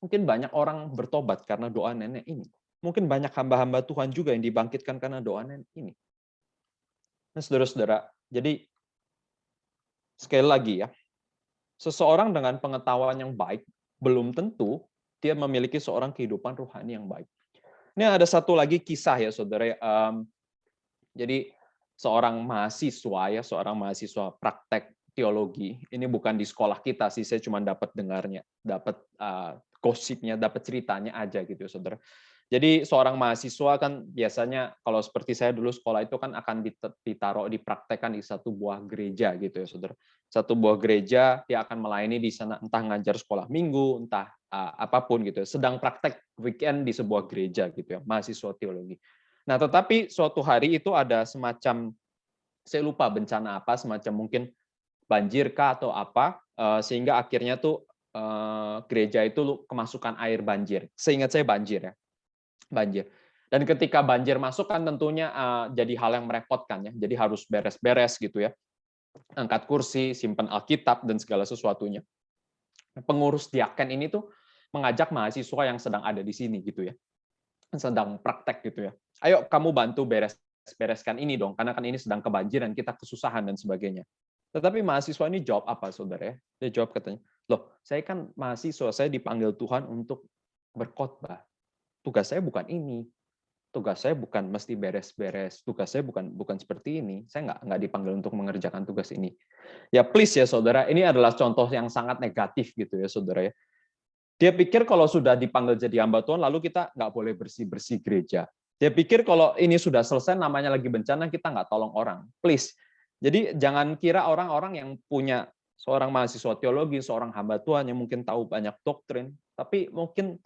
Mungkin banyak orang bertobat karena doa nenek ini. Mungkin banyak hamba-hamba Tuhan juga yang dibangkitkan karena doa nenek ini. Nah, saudara-saudara, jadi sekali lagi ya, seseorang dengan pengetahuan yang baik belum tentu dia memiliki seorang kehidupan rohani yang baik. Ini ada satu lagi kisah ya, saudara. Jadi seorang mahasiswa praktek teologi. Ini bukan di sekolah kita sih, saya cuma dapat dengarnya, dapat gosipnya, dapat ceritanya aja gitu ya, saudara. Jadi seorang mahasiswa kan biasanya kalau seperti saya dulu sekolah itu kan akan ditaruh dipraktekkan di satu buah gereja gitu ya, saudara. Satu buah gereja dia akan melayani di sana, entah ngajar sekolah minggu, entah apapun gitu ya. Sedang praktek weekend di sebuah gereja gitu ya, mahasiswa teologi. Nah, tetapi suatu hari itu ada semacam, saya lupa bencana apa, semacam mungkin banjir kah atau apa, sehingga akhirnya tuh gereja itu kemasukan air banjir. Seingat saya banjir ya, banjir. Dan ketika banjir masuk kan tentunya jadi hal yang merepotkan ya, jadi harus beres-beres gitu ya, angkat kursi, simpan Alkitab dan segala sesuatunya. Pengurus diaken ini tuh mengajak mahasiswa yang sedang ada di sini gitu ya, sedang praktek gitu ya. Ayo kamu bantu bereskan ini dong, karena kan ini sedang kebanjiran, kita kesusahan dan sebagainya. Tetapi mahasiswa ini jawab apa, saudara ya? Dia jawab katanya, loh, saya kan mahasiswa, saya dipanggil Tuhan untuk berkhotbah. Tugas saya bukan ini. Tugas saya bukan mesti beres-beres. Tugas saya bukan seperti ini. Saya nggak dipanggil untuk mengerjakan tugas ini. Ya please ya, saudara, ini adalah contoh yang sangat negatif gitu ya, saudara ya. Dia pikir kalau sudah dipanggil jadi hamba Tuhan, lalu kita nggak boleh bersih-bersih gereja. Dia pikir kalau ini sudah selesai, namanya lagi bencana, kita nggak tolong orang. Please. Jadi jangan kira orang-orang yang punya seorang mahasiswa teologi, seorang hamba Tuhan yang mungkin tahu banyak doktrin, tapi mungkin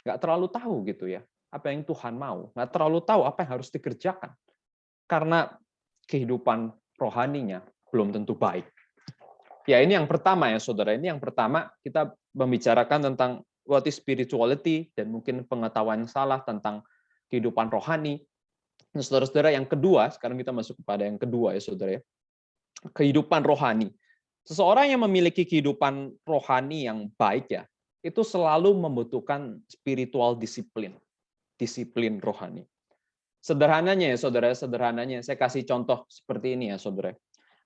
nggak terlalu tahu gitu ya, apa yang Tuhan mau. Nggak terlalu tahu apa yang harus dikerjakan. Karena kehidupan rohaninya belum tentu baik. Ya, ini yang pertama ya, saudara. Ini yang pertama, kita membicarakan tentang what is spirituality, dan mungkin pengetahuan salah tentang kehidupan rohani. Nah, saudara-saudara, yang kedua, sekarang kita masuk kepada yang kedua ya, saudara ya. Kehidupan rohani. Seseorang yang memiliki kehidupan rohani yang baik ya, itu selalu membutuhkan spiritual disiplin. Disiplin rohani. Sederhananya ya, saudara, sederhananya. Saya kasih contoh seperti ini ya, saudara.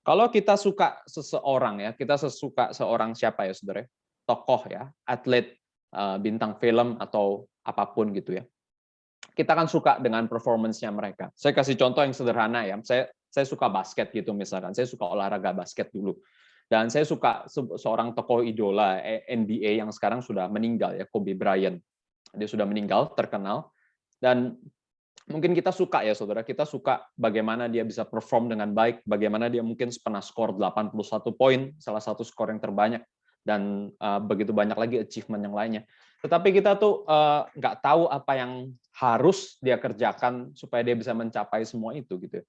Kalau kita suka seseorang ya, kita suka seorang siapa ya, saudara? Tokoh ya, atlet, bintang film atau apapun gitu ya. Kita kan suka dengan performance-nya mereka. Saya kasih contoh yang sederhana ya. Saya suka basket gitu misalkan. Saya suka olahraga basket dulu. Dan saya suka seorang tokoh idola NBA yang sekarang sudah meninggal ya, Kobe Bryant. Dia sudah meninggal, terkenal. Dan mungkin kita suka ya, saudara, kita suka bagaimana dia bisa perform dengan baik, bagaimana dia mungkin pernah skor 81 poin, salah satu skor yang terbanyak, dan begitu banyak lagi achievement yang lainnya. Tetapi kita tuh nggak tahu apa yang harus dia kerjakan supaya dia bisa mencapai semua itu gitu.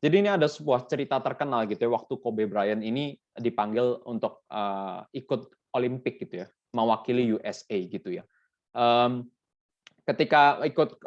Jadi ini ada sebuah cerita terkenal gitu ya, waktu Kobe Bryant ini dipanggil untuk ikut Olimpik gitu ya, mewakili USA gitu ya. Ketika ikut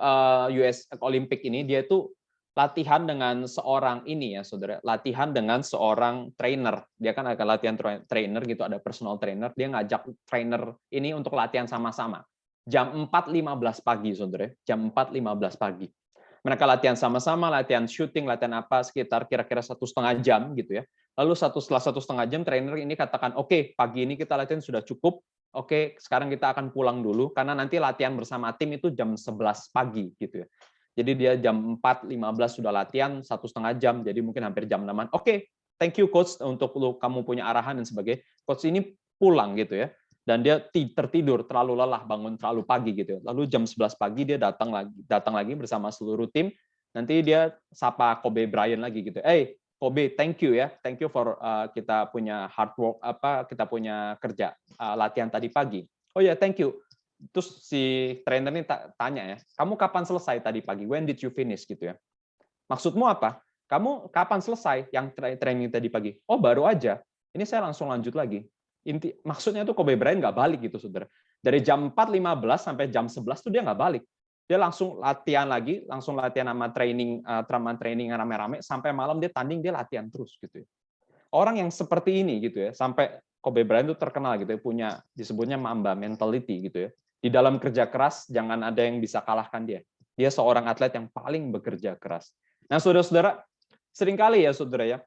US Olympic ini, dia itu latihan dengan seorang ini ya, saudara. Latihan dengan seorang trainer. Dia kan akan latihan trainer gitu, ada personal trainer. Dia ngajak trainer ini untuk latihan sama-sama. Jam 4.15 pagi, saudara. Jam 4.15 pagi. Mereka latihan sama-sama, latihan shooting, latihan apa, sekitar kira-kira 1,5 jam gitu ya. Lalu setelah 1,5 jam, trainer ini katakan, oke, pagi ini kita latihan sudah cukup. Oke, sekarang kita akan pulang dulu karena nanti latihan bersama tim itu jam 11 pagi gitu ya. Jadi dia jam 4.15 sudah latihan 1,5 jam, jadi mungkin hampir jam 6-an. Oke, thank you coach untuk kamu punya arahan dan sebagainya. Coach ini pulang gitu ya. Dan dia tertidur, terlalu lelah, bangun terlalu pagi gitu ya. Lalu jam 11 pagi dia datang lagi bersama seluruh tim. Nanti dia sapa Kobe Bryant lagi gitu. Kobe, thank you ya, thank you for kita punya hard work, kita punya kerja latihan tadi pagi. Oh ya, thank you. Terus si trainer ini tanya ya, kamu kapan selesai tadi pagi? When did you finish gitu ya? Maksudmu apa? Kamu kapan selesai yang training tadi pagi? Oh, baru aja. Ini saya langsung lanjut lagi. Maksudnya tuh Kobe Bryant nggak balik gitu, saudara. Dari jam 4.15 sampai jam 11 tuh dia nggak balik. Dia langsung latihan lagi, langsung latihan sama training rame-rame sampai malam dia tanding, dia latihan terus gitu ya. Orang yang seperti ini gitu ya, sampai Kobe Bryant itu terkenal gitu ya, punya disebutnya Mamba mentality gitu ya. Di dalam kerja keras, jangan ada yang bisa kalahkan dia. Dia seorang atlet yang paling bekerja keras. Nah, saudara-saudara, seringkali ya, saudara ya,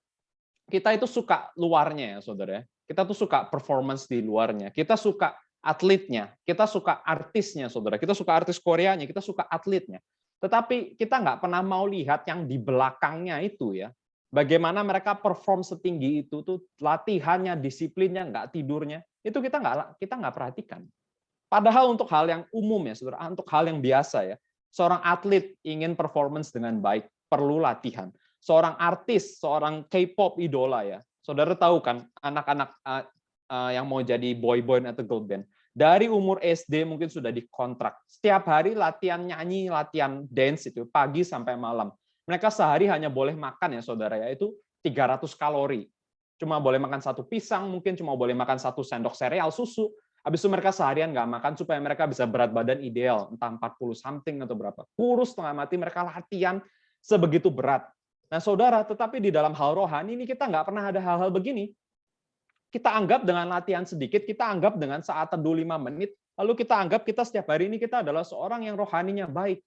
kita itu suka luarnya ya, saudara ya. Kita tuh suka performance di luarnya. Kita suka atletnya. Kita suka artisnya, saudara. Kita suka artis Koreanya. Kita suka atletnya. Tetapi kita nggak pernah mau lihat yang di belakangnya itu ya. Bagaimana mereka perform setinggi itu tuh, latihannya, disiplinnya, nggak tidurnya. Itu kita nggak perhatikan. Padahal untuk hal yang umum ya, saudara, untuk hal yang biasa ya, seorang atlet ingin performance dengan baik, perlu latihan. Seorang artis, seorang K-pop idola ya, saudara tahu kan, anak-anak yang mau jadi boy band atau girl band, dari umur SD mungkin sudah dikontrak. Setiap hari latihan nyanyi, latihan dance itu, pagi sampai malam. Mereka sehari hanya boleh makan ya, saudara ya, itu 300 kalori. Cuma boleh makan 1 pisang, mungkin cuma boleh makan 1 sendok sereal susu. Habis itu mereka seharian nggak makan supaya mereka bisa berat badan ideal, entah 40 something atau berapa. Kurus setengah mati, mereka latihan sebegitu berat. Nah, saudara, tetapi di dalam hal rohani ini kita nggak pernah ada hal-hal begini. Kita anggap dengan latihan sedikit, kita anggap dengan saat teduh 5 menit, lalu kita anggap kita setiap hari ini kita adalah seorang yang rohaninya baik.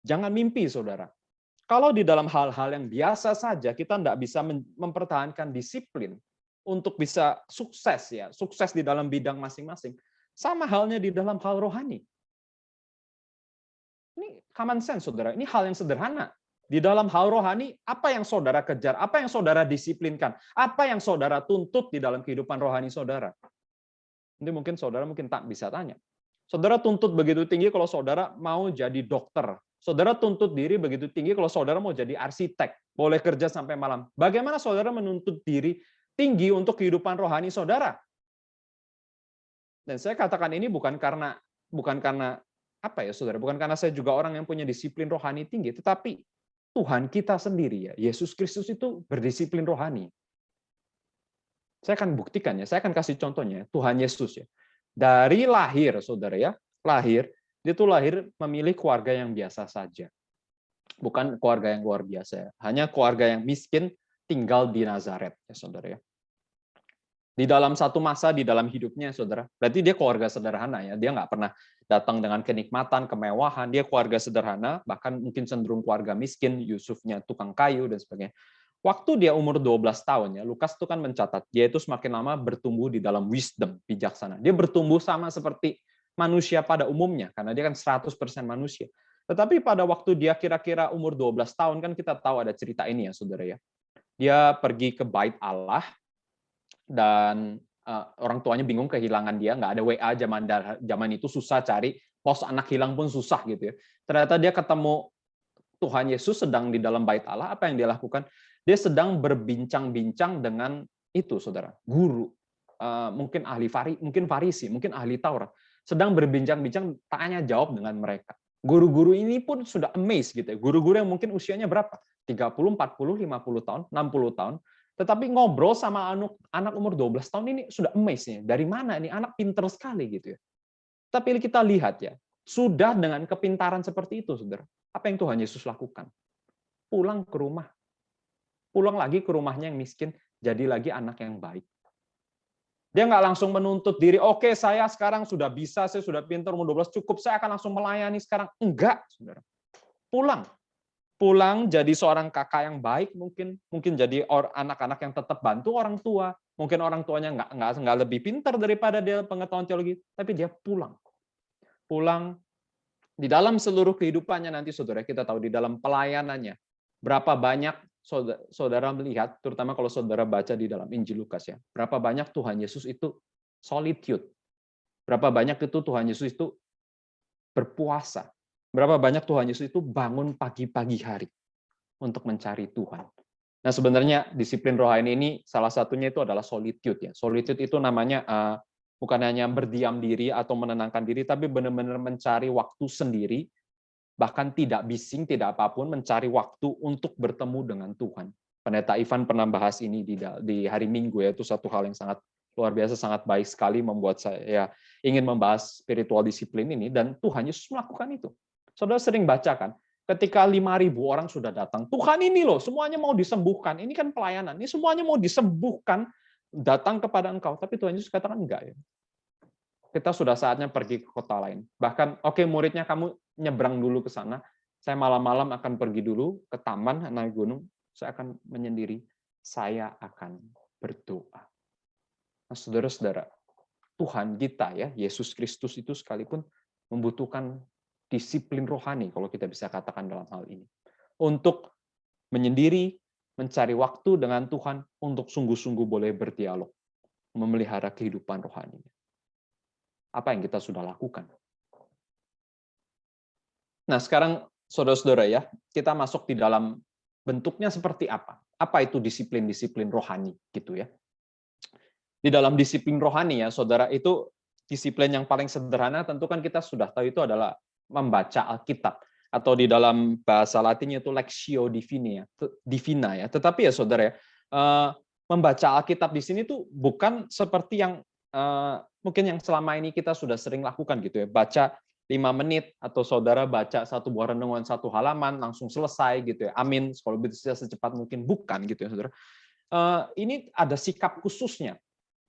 Jangan mimpi, saudara. Kalau di dalam hal-hal yang biasa saja, kita nggak bisa mempertahankan disiplin untuk bisa sukses ya, sukses di dalam bidang masing-masing. Sama halnya di dalam hal rohani. Ini common sense, saudara. Ini hal yang sederhana. Di dalam hal rohani, apa yang saudara kejar, apa yang saudara disiplinkan, apa yang saudara tuntut di dalam kehidupan rohani saudara. Nanti mungkin saudara tak bisa tanya. Saudara tuntut begitu tinggi kalau saudara mau jadi dokter. Saudara tuntut diri begitu tinggi kalau saudara mau jadi arsitek, boleh kerja sampai malam. Bagaimana saudara menuntut diri tinggi untuk kehidupan rohani saudara? Dan saya katakan ini bukan karena apa ya, saudara? Bukan karena saya juga orang yang punya disiplin rohani tinggi, tetapi Tuhan kita sendiri ya, Yesus Kristus itu berdisiplin rohani. Saya akan buktikan ya, saya akan kasih contohnya. Tuhan Yesus ya, dari lahir, saudara ya, dia tuh lahir memilih keluarga yang biasa saja, bukan keluarga yang luar biasa ya. Hanya keluarga yang miskin tinggal di Nazaret ya, saudara ya. Di dalam satu masa di dalam hidupnya, saudara, berarti dia keluarga sederhana ya. Dia nggak pernah datang dengan kenikmatan, kemewahan. Dia keluarga sederhana, bahkan mungkin cenderung keluarga miskin. Yusufnya tukang kayu dan sebagainya. Waktu dia umur 12 tahun ya, Lukas itu kan mencatat dia itu semakin lama bertumbuh di dalam wisdom, bijaksana. Dia bertumbuh sama seperti manusia pada umumnya karena dia kan 100% manusia. Tetapi pada waktu dia kira-kira umur 12 tahun kan kita tahu ada cerita ini ya, saudara ya. Dia pergi ke bait Allah. Dan orang tuanya bingung kehilangan dia, nggak ada WA zaman itu, susah cari, pos anak hilang pun susah gitu ya. Ternyata dia ketemu Tuhan Yesus sedang di dalam bait Allah. Apa yang dia lakukan? Dia sedang berbincang-bincang dengan itu, saudara, guru, mungkin Farisi, mungkin ahli Taurat, sedang berbincang-bincang, tanya jawab dengan mereka. Guru-guru ini pun sudah amazed gitu ya. Guru-guru yang mungkin usianya berapa? 30, 40, 50 tahun, 60 tahun. Tetapi ngobrol sama anak umur 12 tahun ini sudah amazed nih. Dari mana ini anak pinter sekali gitu ya. Tapi kita lihat ya, sudah dengan kepintaran seperti itu, saudara. Apa yang Tuhan Yesus lakukan? Pulang ke rumah. Pulang lagi ke rumahnya yang miskin, jadi lagi anak yang baik. Dia nggak langsung menuntut diri, oke, saya sekarang sudah bisa, saya sudah pintar, umur 12 cukup, saya akan langsung melayani sekarang. Enggak, saudara. Pulang jadi seorang kakak yang baik, mungkin jadi anak-anak yang tetap bantu orang tua, mungkin orang tuanya nggak lebih pintar daripada dia pengetahuan teologi, tapi dia pulang di dalam seluruh kehidupannya nanti, saudara, kita tahu di dalam pelayanannya berapa banyak saudara melihat, terutama kalau saudara baca di dalam Injil Lukas ya, berapa banyak Tuhan Yesus itu solitude, berapa banyak itu Tuhan Yesus itu berpuasa. Berapa banyak Tuhan Yesus itu bangun pagi-pagi hari untuk mencari Tuhan. Nah, sebenarnya disiplin rohani ini salah satunya itu adalah solitude ya. Solitude itu namanya bukan hanya berdiam diri atau menenangkan diri, tapi benar-benar mencari waktu sendiri, bahkan tidak bising, tidak apapun, mencari waktu untuk bertemu dengan Tuhan. Pendeta Ivan pernah bahas ini di hari Minggu ya, itu satu hal yang sangat luar biasa, sangat baik sekali, membuat saya ingin membahas spiritual disiplin ini, dan Tuhan Yesus melakukan itu. Saudara sering baca kan, ketika 5.000 orang sudah datang, Tuhan ini loh, semuanya mau disembuhkan. Ini kan pelayanan, ini semuanya mau disembuhkan, datang kepada engkau. Tapi Tuhan Yesus katakan enggak ya. kita sudah saatnya pergi ke kota lain. Bahkan, oke, muridnya kamu nyebrang dulu ke sana, saya malam-malam akan pergi dulu ke taman, naik gunung, saya akan menyendiri, saya akan berdoa. Nah, saudara-saudara, Tuhan kita ya, Yesus Kristus itu sekalipun membutuhkan disiplin rohani, kalau kita bisa katakan dalam hal ini. Untuk menyendiri, mencari waktu dengan Tuhan, untuk sungguh-sungguh boleh berdialog, memelihara kehidupan rohaninya. Apa yang kita sudah lakukan? Nah, sekarang saudara-saudara ya, kita masuk di dalam bentuknya seperti apa? Apa itu disiplin-disiplin rohani gitu ya? Di dalam disiplin rohani ya, saudara, itu disiplin yang paling sederhana tentu kan kita sudah tahu itu adalah membaca Alkitab, atau di dalam bahasa Latinnya itu Lectio Divina ya. Tetapi ya saudara ya, membaca Alkitab di sini tuh bukan seperti yang mungkin yang selama ini kita sudah sering lakukan gitu ya, baca 5 menit atau saudara baca satu buah renungan 1 halaman langsung selesai gitu ya. Amin. Kalau bisa secepat mungkin, bukan gitu ya saudara. Ini ada sikap khususnya.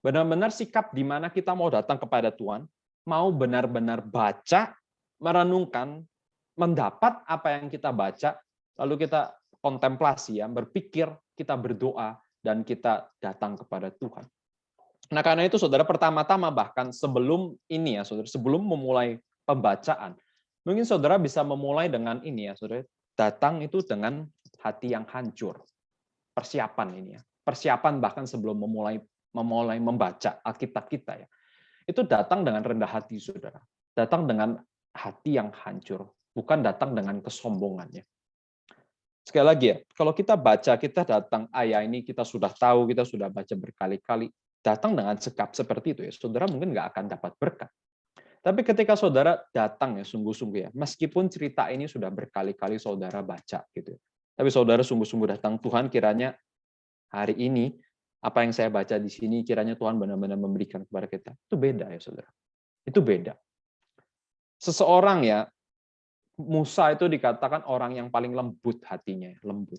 Benar-benar sikap di mana kita mau datang kepada Tuhan, mau benar-benar baca, merenungkan, mendapat apa yang kita baca, lalu kita kontemplasi ya, berpikir, kita berdoa, dan kita datang kepada Tuhan. Nah, karena itu saudara, pertama-tama bahkan sebelum ini ya saudara, sebelum memulai pembacaan, mungkin saudara bisa memulai dengan ini ya saudara, datang itu dengan hati yang hancur. Persiapan ini ya, persiapan bahkan sebelum memulai membaca Alkitab kita ya. Itu datang dengan rendah hati saudara, datang dengan hati yang hancur, bukan datang dengan kesombongannya. Sekali lagi ya, kalau kita baca, kita datang, ayat ini kita sudah tahu, kita sudah baca berkali-kali, datang dengan sikap seperti itu ya, saudara mungkin nggak akan dapat berkat. Tapi ketika saudara datang ya, sungguh-sungguh ya, meskipun cerita ini sudah berkali-kali saudara baca gitu ya, tapi saudara sungguh-sungguh datang, Tuhan kiranya hari ini apa yang saya baca di sini kiranya Tuhan benar-benar memberikan kepada kita. Itu beda ya saudara. Itu beda. Seseorang ya, Musa itu dikatakan orang yang paling lembut hatinya, lembut.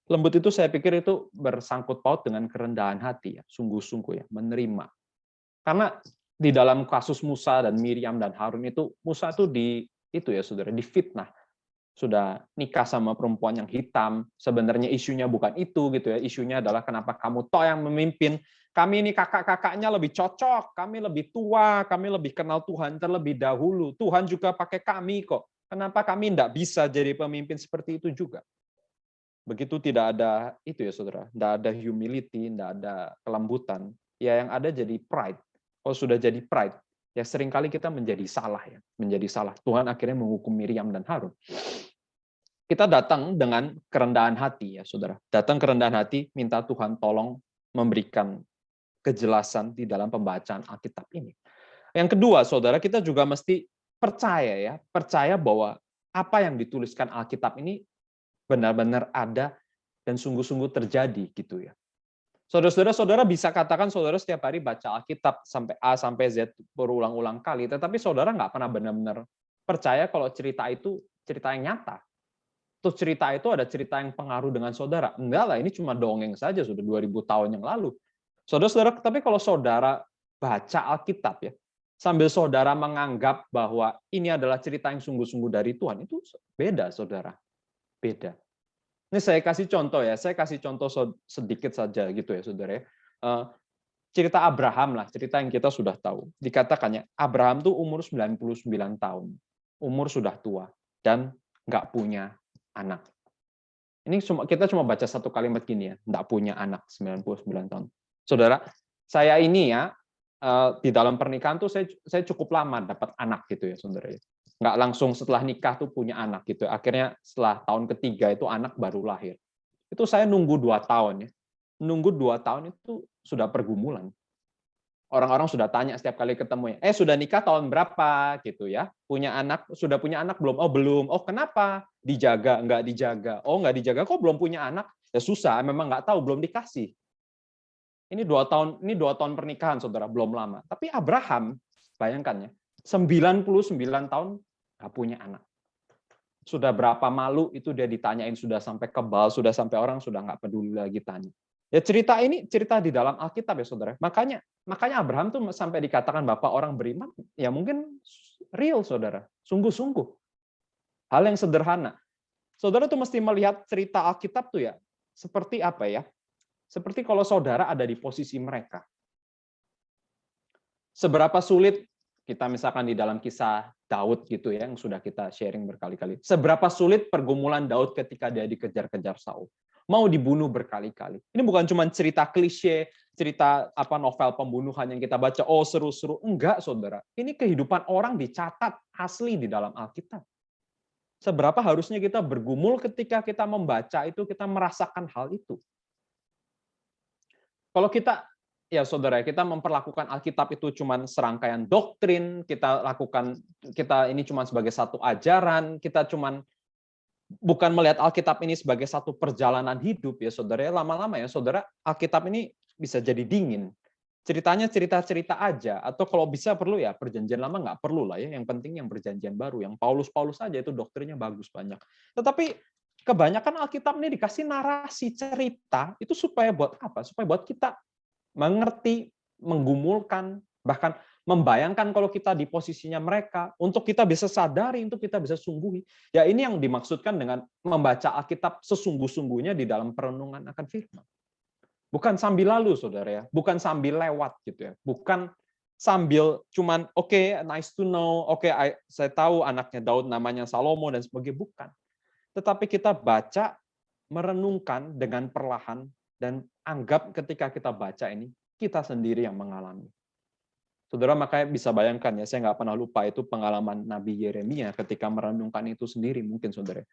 Lembut itu saya pikir itu bersangkut paut dengan kerendahan hati ya, sungguh-sungguh ya, menerima. Karena di dalam kasus Musa dan Miriam dan Harun itu, Musa itu ya saudara, difitnah. Sudah nikah sama perempuan yang hitam, sebenarnya isunya bukan itu gitu ya, isunya adalah kenapa kamu toh yang memimpin, kami ini kakak-kakaknya lebih cocok, kami lebih tua, kami lebih kenal Tuhan terlebih dahulu, Tuhan juga pakai kami kok, kenapa kami tidak bisa jadi pemimpin seperti itu juga? Begitu tidak ada itu ya saudara, tidak ada humility, tidak ada kelembutan, ya yang ada jadi pride. Kalau sudah jadi pride, ya seringkali kita menjadi salah ya, menjadi salah. Tuhan akhirnya menghukum Miriam dan Harun. Kita datang dengan kerendahan hati ya saudara, datang kerendahan hati, minta Tuhan tolong memberikan kejelasan di dalam pembacaan Alkitab ini. Yang kedua saudara, kita juga mesti percaya ya, percaya bahwa apa yang dituliskan Alkitab ini benar-benar ada dan sungguh-sungguh terjadi gitu ya. Saudara-saudara bisa katakan saudara setiap hari baca Alkitab sampai A sampai Z berulang-ulang kali, tetapi saudara nggak pernah benar-benar percaya kalau cerita itu cerita yang nyata. Tuh cerita itu ada cerita yang pengaruh dengan saudara. Enggak lah, ini cuma dongeng saja sudah 2000 tahun yang lalu. Saudara-saudara, tapi kalau saudara baca Alkitab ya, sambil saudara menganggap bahwa ini adalah cerita yang sungguh-sungguh dari Tuhan, itu beda saudara. Beda. Ini saya kasih contoh ya, saya kasih contoh sedikit saja gitu ya saudara ya. Cerita Abraham lah, cerita yang kita sudah tahu. Dikatakannya Abraham tuh umur 99 tahun, umur sudah tua dan nggak punya anak. Ini kita cuma baca satu kalimat gini ya, nggak punya anak 99 tahun. Saudara, saya ini ya di dalam pernikahan tuh saya cukup lama dapat anak gitu ya saudara ya. Nggak langsung setelah nikah tuh punya anak gitu. Akhirnya setelah tahun ketiga itu anak baru lahir. Itu saya nunggu 2 tahun ya. Nunggu 2 tahun itu sudah pergumulan. Orang-orang sudah tanya setiap kali ketemu ya, sudah nikah tahun berapa gitu ya? Sudah punya anak belum? Oh belum. Oh kenapa? Dijaga, nggak dijaga. Oh nggak dijaga, kok belum punya anak? Ya susah, memang nggak tahu, belum dikasih. Ini 2 tahun pernikahan saudara, belum lama. Tapi Abraham, bayangkan ya, 99 tahun nggak punya anak. Sudah berapa malu itu dia ditanyain, sudah sampai kebal, sudah sampai orang sudah nggak peduli lagi tanya. Ya cerita ini cerita di dalam Alkitab ya saudara. Makanya Abraham tuh sampai dikatakan bapak orang beriman, ya mungkin real saudara, sungguh-sungguh. Hal yang sederhana. Saudara tuh mesti melihat cerita Alkitab tuh ya, seperti apa ya? Seperti kalau saudara ada di posisi mereka. Seberapa sulit kita misalkan di dalam kisah Daud gitu ya, yang sudah kita sharing berkali-kali. Seberapa sulit pergumulan Daud ketika dia dikejar-kejar Saul. Mau dibunuh berkali-kali. Ini bukan cuma cerita klise, cerita novel pembunuhan yang kita baca, oh seru-seru. Enggak, saudara. Ini kehidupan orang dicatat asli di dalam Alkitab. Seberapa harusnya kita bergumul ketika kita membaca itu, kita merasakan hal itu. Kalau kita, ya saudara, kita memperlakukan Alkitab itu cuma serangkaian doktrin, kita ini cuma sebagai satu ajaran, kita cuma bukan melihat Alkitab ini sebagai satu perjalanan hidup ya saudara, lama-lama ya saudara, Alkitab ini bisa jadi dingin. Ceritanya cerita-cerita aja, atau kalau bisa perlu ya perjanjian lama nggak perlu lah ya, yang penting yang perjanjian baru, yang Paulus aja itu doktrinnya bagus banyak. Tetapi kebanyakan Alkitab ini dikasih narasi cerita, itu supaya buat apa? Supaya buat kita mengerti, menggumulkan, bahkan membayangkan kalau kita di posisinya mereka, untuk kita bisa sadari, untuk kita bisa sungguhi. Ya ini yang dimaksudkan dengan membaca Alkitab sesungguh-sungguhnya di dalam perenungan akan firman. Bukan sambil lalu, saudara ya. Bukan sambil lewat gitu ya. Bukan sambil cuman, oke, nice to know, oke, saya tahu anaknya Daud namanya Salomo dan sebagainya. Bukan. Tetapi kita baca, merenungkan dengan perlahan, dan anggap ketika kita baca ini, kita sendiri yang mengalami. Saudara, makanya bisa bayangkan ya, saya nggak pernah lupa itu pengalaman Nabi Yeremia ketika merenungkan itu sendiri mungkin saudara.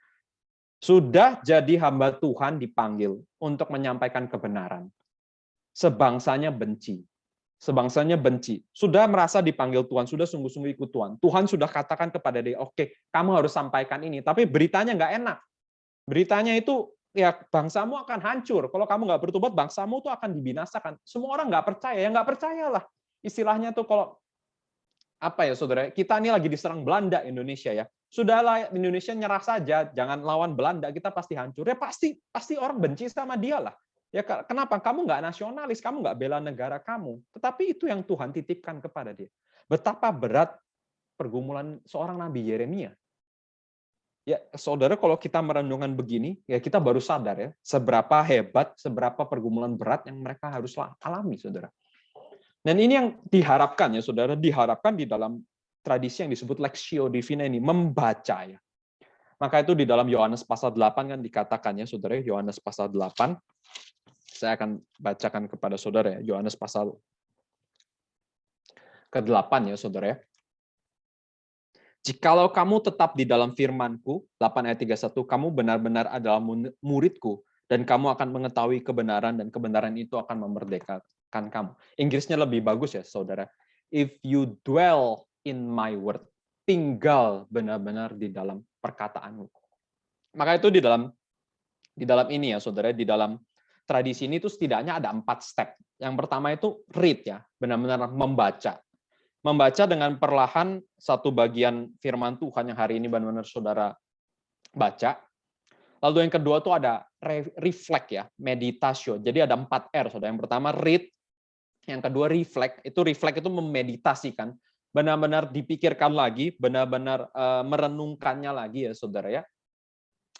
Sudah jadi hamba Tuhan dipanggil untuk menyampaikan kebenaran. Sebangsanya benci. Sebangsanya benci. Sudah merasa dipanggil Tuhan, sudah sungguh-sungguh ikut Tuhan. Tuhan sudah katakan kepada dia, oke, kamu harus sampaikan ini. Tapi beritanya nggak enak. Beritanya itu, ya bangsamu akan hancur. Kalau kamu nggak bertobat, bangsamu tuh akan dibinasakan. Semua orang nggak percaya, ya nggak percayalah. Istilahnya tuh kalau apa ya saudara, kita ini lagi diserang Belanda Indonesia ya. Sudahlah Indonesia nyerah saja, jangan lawan Belanda, kita pasti hancur. Ya pasti orang benci sama dia lah. Ya kenapa? Kamu nggak nasionalis, kamu nggak bela negara kamu. Tetapi itu yang Tuhan titipkan kepada dia. Betapa berat pergumulan seorang Nabi Yeremia. Ya saudara, kalau kita merenungkan begini, ya kita baru sadar ya, seberapa hebat, seberapa pergumulan berat yang mereka harus alami, saudara. Dan ini yang diharapkan ya saudara, diharapkan di dalam tradisi yang disebut Lectio Divina ini, membaca ya. Maka itu di dalam Yohanes pasal 8 kan dikatakan ya saudara, Yohanes pasal 8. Saya akan bacakan kepada saudara ya, Yohanes pasal ke-8 ya saudara ya. Jikalau kamu tetap di dalam firman-Ku, 8 ayat 31, kamu benar-benar adalah murid-Ku, dan kamu akan mengetahui kebenaran, dan kebenaran itu akan memerdekakan kamu. Inggrisnya lebih bagus ya, saudara. If you dwell in my word, tinggal benar-benar di dalam perkataanmu. Maka itu di dalam ini ya, saudara, di dalam tradisi ini itu setidaknya ada 4 step. Yang pertama itu read ya, benar-benar membaca. Membaca dengan perlahan satu bagian firman Tuhan yang hari ini benar-benar saudara baca. Lalu yang kedua itu ada reflect ya, meditasio. Jadi ada 4 R, saudara. Yang pertama read, yang kedua reflect. Itu reflect itu memeditasikan, benar-benar dipikirkan lagi, benar-benar merenungkannya lagi ya, saudara ya.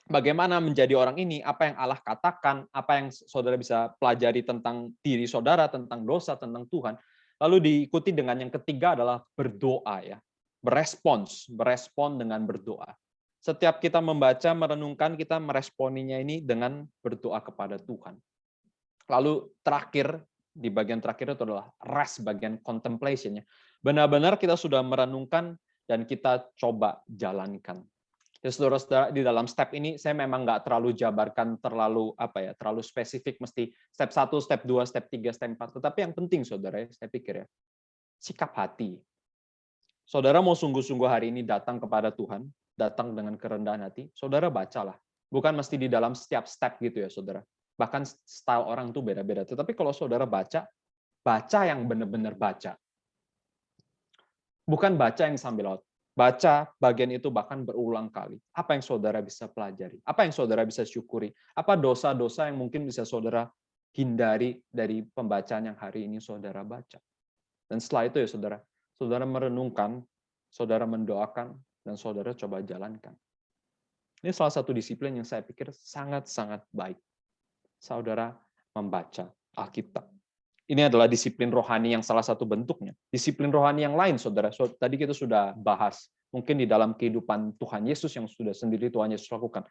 Bagaimana menjadi orang ini, apa yang Allah katakan, apa yang saudara bisa pelajari tentang diri saudara, tentang dosa, tentang Tuhan. Lalu diikuti dengan yang ketiga adalah berdoa ya. Berespon dengan berdoa. Setiap kita membaca, merenungkan, kita meresponinya ini dengan berdoa kepada Tuhan. Lalu terakhir, di bagian terakhir itu adalah rest, bagian contemplation-nya. Benar-benar kita sudah merenungkan dan kita coba jalankan. Ya, saudara-saudara, di dalam step ini saya memang nggak terlalu jabarkan terlalu terlalu spesifik mesti step 1, step 2, step 3, step 4. Tetapi yang penting saudara, saya pikir ya, sikap hati. Saudara mau sungguh-sungguh hari ini datang kepada Tuhan, datang dengan kerendahan hati, saudara bacalah. Bukan mesti di dalam setiap step gitu ya saudara. Bahkan style orang tuh beda-beda. Tetapi kalau saudara baca yang benar-benar baca. Bukan baca yang sambil laut. Baca bagian itu bahkan berulang kali. Apa yang saudara bisa pelajari? Apa yang saudara bisa syukuri? Apa dosa-dosa yang mungkin bisa saudara hindari dari pembacaan yang hari ini saudara baca. Dan setelah itu ya saudara merenungkan, saudara mendoakan, dan saudara coba jalankan. Ini salah satu disiplin yang saya pikir sangat-sangat baik. Saudara membaca Alkitab. Ini adalah disiplin rohani yang salah satu bentuknya. Disiplin rohani yang lain, saudara. Tadi kita sudah bahas. Mungkin di dalam kehidupan Tuhan Yesus yang sudah sendiri Tuhan Yesus lakukan.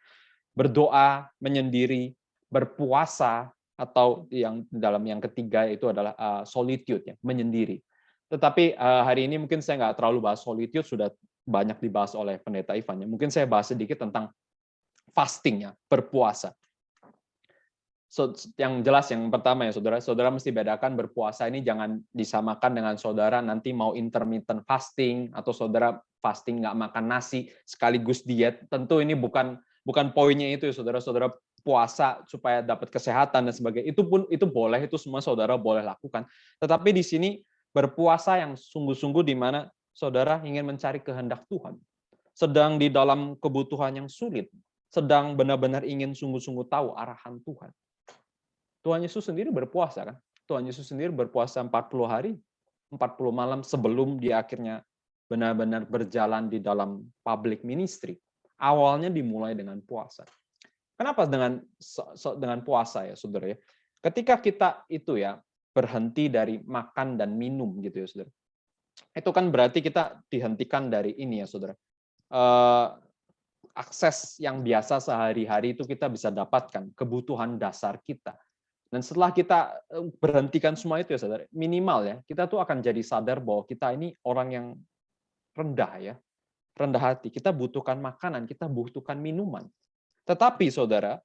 Berdoa, menyendiri, berpuasa, atau yang dalam yang ketiga itu adalah solitude, ya, menyendiri. Tetapi hari ini mungkin saya nggak terlalu bahas solitude, sudah banyak dibahas oleh Pendeta Ivan. Mungkin saya bahas sedikit tentang fasting, ya, berpuasa. Yang jelas yang pertama ya saudara mesti bedakan berpuasa ini jangan disamakan dengan saudara nanti mau intermittent fasting atau saudara fasting nggak makan nasi sekaligus diet. Tentu ini bukan poinnya itu ya saudara puasa supaya dapat kesehatan dan sebagainya. Itu boleh, itu semua saudara boleh lakukan. Tetapi di sini berpuasa yang sungguh-sungguh di mana saudara ingin mencari kehendak Tuhan. Sedang di dalam kebutuhan yang sulit, sedang benar-benar ingin sungguh-sungguh tahu arahan Tuhan. Tuhan Yesus sendiri berpuasa kan? Tuhan Yesus sendiri berpuasa 40 hari, 40 malam sebelum dia akhirnya benar-benar berjalan di dalam public ministry. Awalnya dimulai dengan puasa. Kenapa dengan puasa ya, saudara ya? Ketika kita itu ya berhenti dari makan dan minum gitu ya, saudara. Itu kan berarti kita dihentikan dari ini ya, saudara. Akses yang biasa sehari-hari itu kita bisa dapatkan, kebutuhan dasar kita. Dan setelah kita berhentikan semua itu ya saudara, minimal ya, kita tuh akan jadi sadar bahwa kita ini orang yang rendah ya, rendah hati. Kita butuhkan makanan, kita butuhkan minuman. Tetapi saudara,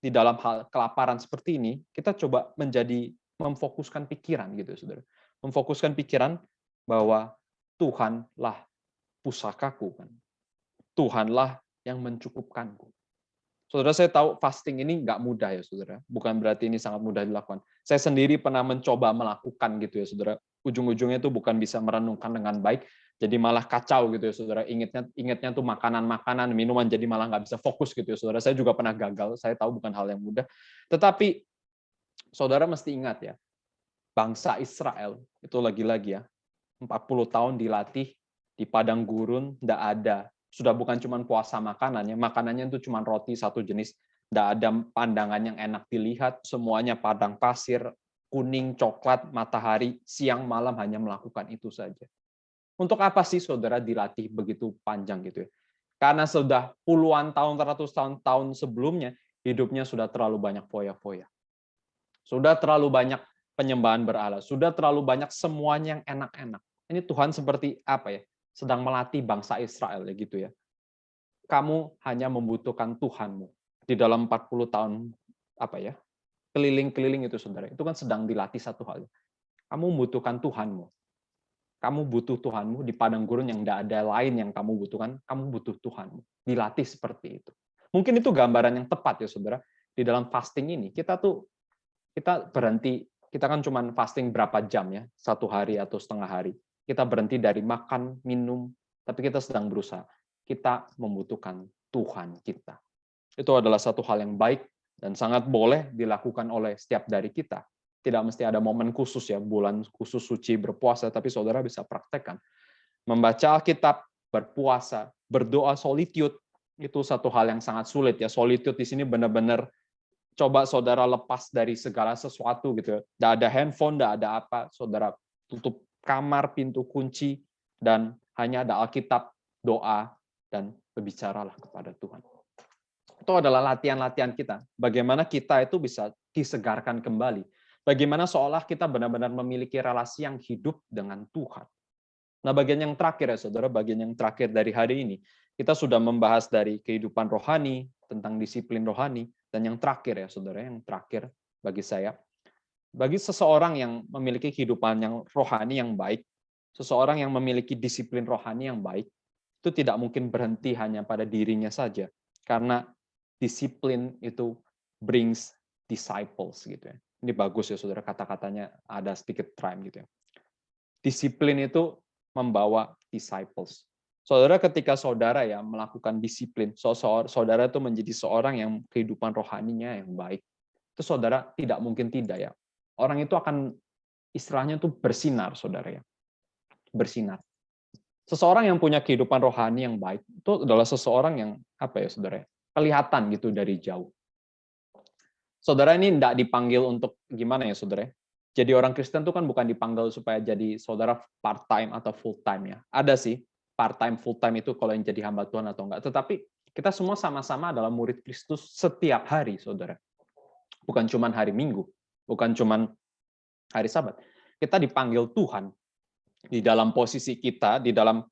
di dalam hal kelaparan seperti ini, kita coba memfokuskan pikiran gitu ya saudara. Memfokuskan pikiran bahwa Tuhanlah pusakaku kan. Tuhanlah yang mencukupkanku. Saudara, saya tahu fasting ini nggak mudah ya, saudara. Bukan berarti ini sangat mudah dilakukan. Saya sendiri pernah mencoba melakukan gitu ya, saudara. Ujung-ujungnya itu bukan bisa merenungkan dengan baik, jadi malah kacau gitu ya, saudara. Ingatnya tuh makanan-makanan, minuman, jadi malah nggak bisa fokus gitu ya, saudara. Saya juga pernah gagal. Saya tahu bukan hal yang mudah. Tetapi saudara mesti ingat ya, bangsa Israel itu lagi-lagi ya, 40 tahun dilatih di padang gurun, nggak ada. Sudah bukan cuma puasa makanannya itu cuma roti satu jenis, tidak ada pandangan yang enak dilihat, semuanya padang pasir, kuning, coklat, matahari, siang malam hanya melakukan itu saja. Untuk apa sih saudara dilatih begitu panjang gitu ya? Karena sudah puluhan tahun, ratus tahun sebelumnya, hidupnya sudah terlalu banyak foya-foya. Sudah terlalu banyak penyembahan berhala, sudah terlalu banyak semuanya yang enak-enak. Ini Tuhan seperti apa ya? Sedang melatih bangsa Israel ya gitu ya. Kamu hanya membutuhkan Tuhanmu di dalam 40 tahun apa ya? Keliling-keliling itu saudara. Itu kan sedang dilatih satu hal. Kamu membutuhkan Tuhanmu. Kamu butuh Tuhanmu di padang gurun yang tidak ada lain yang kamu butuhkan, kamu butuh Tuhanmu. Dilatih seperti itu. Mungkin itu gambaran yang tepat ya saudara. Di dalam fasting ini kita berhenti, kita kan cuma fasting berapa jam ya, 1 hari atau setengah hari. Kita berhenti dari makan, minum, tapi kita sedang berusaha. Kita membutuhkan Tuhan kita. Itu adalah satu hal yang baik dan sangat boleh dilakukan oleh setiap dari kita. Tidak mesti ada momen khusus ya, bulan khusus suci berpuasa, tapi saudara bisa praktekkan. Membaca Alkitab, berpuasa, berdoa solitude, itu satu hal yang sangat sulit ya. Solitude di sini benar-benar coba saudara lepas dari segala sesuatu gitu. Tidak ada handphone, tidak ada apa, saudara tutup kamar, pintu kunci, dan hanya ada Alkitab, doa, dan berbicaralah kepada Tuhan. Itu adalah latihan-latihan kita. Bagaimana kita itu bisa disegarkan kembali. Bagaimana seolah kita benar-benar memiliki relasi yang hidup dengan Tuhan. Nah, bagian yang terakhir ya saudara, bagian yang terakhir dari hari ini, kita sudah membahas dari kehidupan rohani, tentang disiplin rohani, dan yang terakhir ya saudara, yang terakhir bagi saya, bagi seseorang yang memiliki kehidupan yang rohani yang baik, seseorang yang memiliki disiplin rohani yang baik, itu tidak mungkin berhenti hanya pada dirinya saja. Karena disiplin itu brings disciples gitu ya. Ini bagus ya saudara, kata-katanya ada sedikit rhyme gitu ya. Disiplin itu membawa disciples. Saudara, ketika saudara ya melakukan disiplin, saudara itu menjadi seorang yang kehidupan rohaninya yang baik. itu saudara tidak mungkin tidak ya. Orang itu akan istilahnya tuh bersinar, saudara ya. Bersinar. Seseorang yang punya kehidupan rohani yang baik itu adalah seseorang yang apa ya, saudara ya, kelihatan gitu dari jauh. Saudara ini tidak dipanggil untuk gimana ya, saudara ya. Jadi orang Kristen itu kan bukan dipanggil supaya jadi saudara part-time atau full-time ya. Ada sih part-time, full-time itu kalau yang jadi hamba Tuhan atau enggak. Tetapi kita semua sama-sama adalah murid Kristus setiap hari, saudara. Bukan cuma hari Minggu, bukan cuma hari Sabat. Kita dipanggil Tuhan di dalam posisi kita, di dalam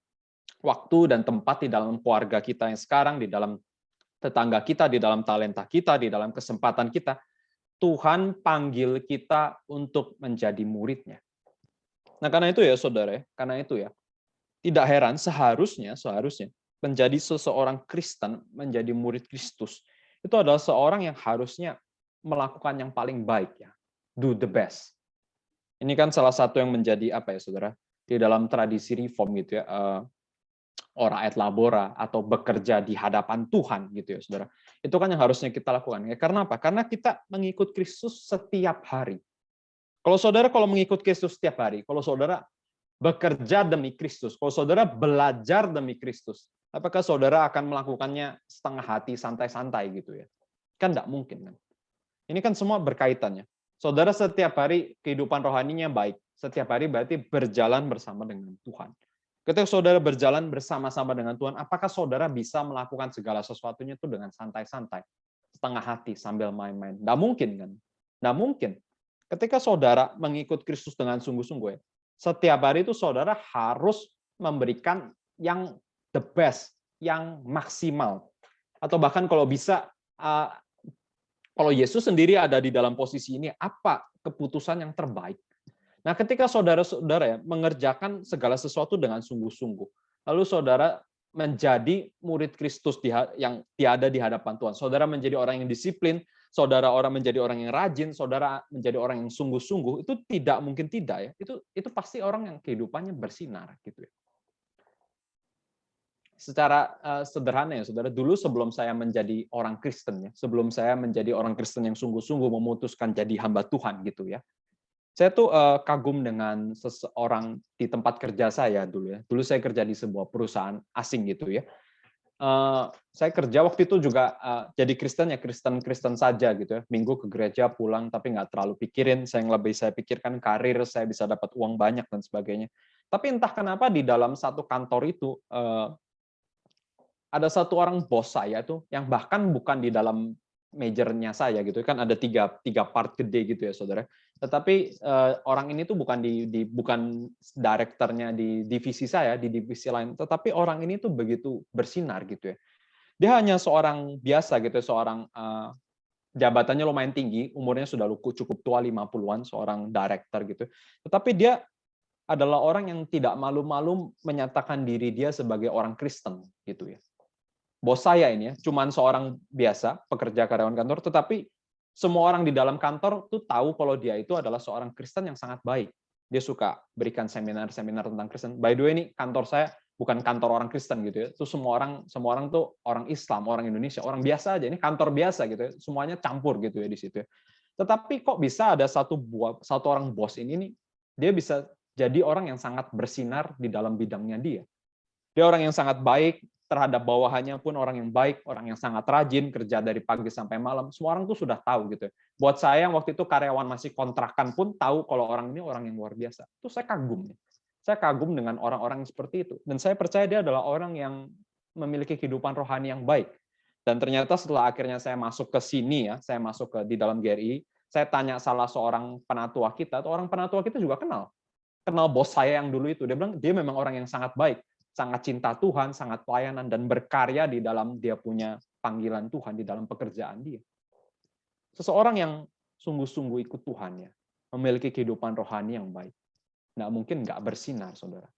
waktu dan tempat, di dalam keluarga kita yang sekarang, di dalam tetangga kita, di dalam talenta kita, di dalam kesempatan kita. Tuhan panggil kita untuk menjadi muridnya. Nah, karena itu ya, saudara, karena itu ya, tidak heran seharusnya menjadi seseorang Kristen, menjadi murid Kristus, itu adalah seorang yang harusnya melakukan yang paling baik ya, do the best. Ini kan salah satu yang menjadi apa ya, saudara, di dalam tradisi reform gitu ya, ora et labora atau bekerja di hadapan Tuhan gitu ya, saudara. Itu kan yang harusnya kita lakukan. Ya, karena apa? Karena kita mengikut Kristus setiap hari. Kalau saudara mengikut Kristus setiap hari, kalau saudara bekerja demi Kristus, kalau saudara belajar demi Kristus, apakah saudara akan melakukannya setengah hati, santai-santai gitu ya? Kan enggak mungkin kan. Ini kan semua berkaitannya. Saudara setiap hari kehidupan rohaninya baik. Setiap hari berarti berjalan bersama dengan Tuhan. Ketika saudara berjalan bersama-sama dengan Tuhan, apakah saudara bisa melakukan segala sesuatunya itu dengan santai-santai, setengah hati, sambil main-main? Nggak mungkin, kan? Nggak mungkin. Ketika saudara mengikut Kristus dengan sungguh-sungguh, setiap hari itu saudara harus memberikan yang the best, yang maksimal. Atau bahkan kalau bisa, kalau Yesus sendiri ada di dalam posisi ini, apa keputusan yang terbaik? Nah, ketika saudara-saudara ya mengerjakan segala sesuatu dengan sungguh-sungguh, lalu saudara menjadi murid Kristus yang tiada di hadapan Tuhan. Saudara menjadi orang yang disiplin, saudara menjadi orang yang rajin, saudara menjadi orang yang sungguh-sungguh, itu tidak mungkin tidak ya. Itu pasti orang yang kehidupannya bersinar gitu ya. Secara sederhana ya, saudara, dulu sebelum saya menjadi orang Kristen ya, sebelum saya menjadi orang Kristen yang sungguh-sungguh memutuskan jadi hamba Tuhan gitu ya. Saya tuh kagum dengan seseorang di tempat kerja saya dulu ya. Dulu saya kerja di sebuah perusahaan asing gitu ya. Saya kerja waktu itu juga jadi Kristen ya, Kristen saja gitu ya. Minggu ke gereja, pulang, tapi nggak terlalu pikirin. Yang lebih saya pikirkan karir, saya bisa dapat uang banyak dan sebagainya. Tapi entah kenapa di dalam satu kantor itu ada satu orang bos saya tuh yang bahkan bukan di dalam majornya saya gitu kan, ada tiga part gede gitu ya, saudara. Tetapi orang ini tuh bukan bukan direkturnya di divisi saya, di divisi lain, tetapi orang ini tuh begitu bersinar gitu ya. Dia hanya seorang biasa gitu, seorang jabatannya lumayan tinggi, umurnya sudah cukup tua, 50-an, seorang direktur gitu. Tetapi dia adalah orang yang tidak malu-malu menyatakan diri dia sebagai orang Kristen gitu ya. Bos saya ini ya, cuman seorang biasa, pekerja karyawan kantor, tetapi semua orang di dalam kantor tuh tahu kalau dia itu adalah seorang Kristen yang sangat baik. Dia suka berikan seminar-seminar tentang Kristen. By the way, ini kantor saya bukan kantor orang Kristen gitu ya. Itu semua orang tuh orang Islam, orang Indonesia, orang biasa aja. Ini kantor biasa gitu ya. Semuanya campur gitu ya di situ ya. Tetapi kok bisa ada satu orang bos ini nih, dia bisa jadi orang yang sangat bersinar di dalam bidangnya dia. Dia orang yang sangat baik, terhadap bawahannya pun orang yang baik, orang yang sangat rajin, kerja dari pagi sampai malam. Semua orang tuh sudah tahu gitu. Buat saya yang waktu itu karyawan masih kontrakan pun tahu kalau orang ini orang yang luar biasa. Itu saya kagum. Saya kagum dengan orang-orang yang seperti itu. Dan saya percaya dia adalah orang yang memiliki kehidupan rohani yang baik. Dan ternyata setelah akhirnya saya masuk ke sini ya, saya masuk di dalam GRI, saya tanya salah seorang penatua kita, atau orang penatua kita juga kenal bos saya yang dulu itu. Dia bilang dia memang orang yang sangat baik, sangat cinta Tuhan, sangat pelayanan, dan berkarya di dalam dia punya panggilan Tuhan, di dalam pekerjaan dia. Seseorang yang sungguh-sungguh ikut Tuhan ya, memiliki kehidupan rohani yang baik. Nggak mungkin nggak bersinar, saudara.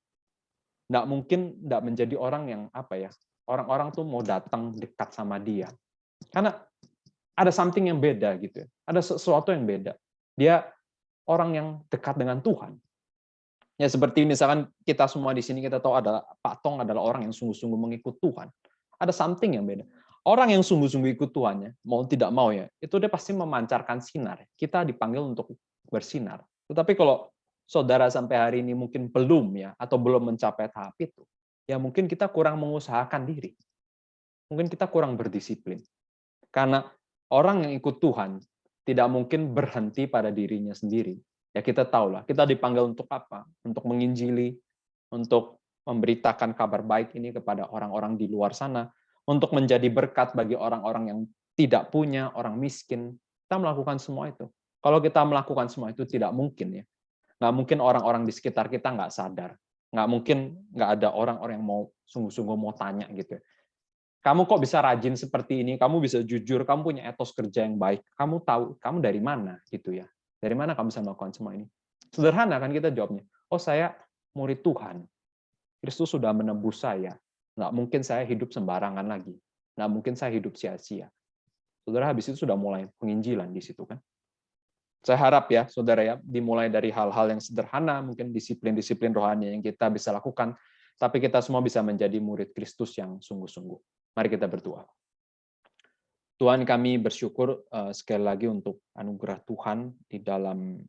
Nggak mungkin nggak menjadi orang yang apa ya, orang-orang tuh mau datang dekat sama dia. Karena ada something yang beda gitu ya. Ada sesuatu yang beda. Dia orang yang dekat dengan Tuhan. Ya seperti misalkan kita semua di sini kita tahu ada Pak Tong adalah orang yang sungguh-sungguh mengikut Tuhan. Ada something yang beda. Orang yang sungguh-sungguh ikut Tuhan, ya, mau tidak mau ya, itu dia pasti memancarkan sinar. Kita dipanggil untuk bersinar. Tetapi kalau saudara sampai hari ini mungkin belum ya, atau belum mencapai tahap itu, ya mungkin kita kurang mengusahakan diri. Mungkin kita kurang berdisiplin. Karena orang yang ikut Tuhan tidak mungkin berhenti pada dirinya sendiri. Ya kita tahulah, kita dipanggil untuk apa? Untuk menginjili, untuk memberitakan kabar baik ini kepada orang-orang di luar sana, untuk menjadi berkat bagi orang-orang yang tidak punya, orang miskin. Kita melakukan semua itu. Kalau kita melakukan semua itu tidak mungkin ya. Nggak mungkin orang-orang di sekitar kita nggak sadar. Nggak mungkin nggak ada orang-orang yang mau sungguh-sungguh mau tanya gitu ya. Kamu kok bisa rajin seperti ini? Kamu bisa jujur, kamu punya etos kerja yang baik. Kamu tahu, kamu dari mana gitu ya. Dari mana kamu bisa melakukan semua ini? Sederhana kan kita jawabnya. Oh saya murid Tuhan. Kristus sudah menebus saya. Nggak mungkin saya hidup sembarangan lagi. Nggak mungkin saya hidup sia-sia. Saudara habis itu sudah mulai penginjilan di situ kan. Saya harap ya, saudara ya, dimulai dari hal-hal yang sederhana, mungkin disiplin-disiplin rohani yang kita bisa lakukan, tapi kita semua bisa menjadi murid Kristus yang sungguh-sungguh. Mari kita berdoa. Tuhan, kami bersyukur sekali lagi untuk anugerah Tuhan di dalam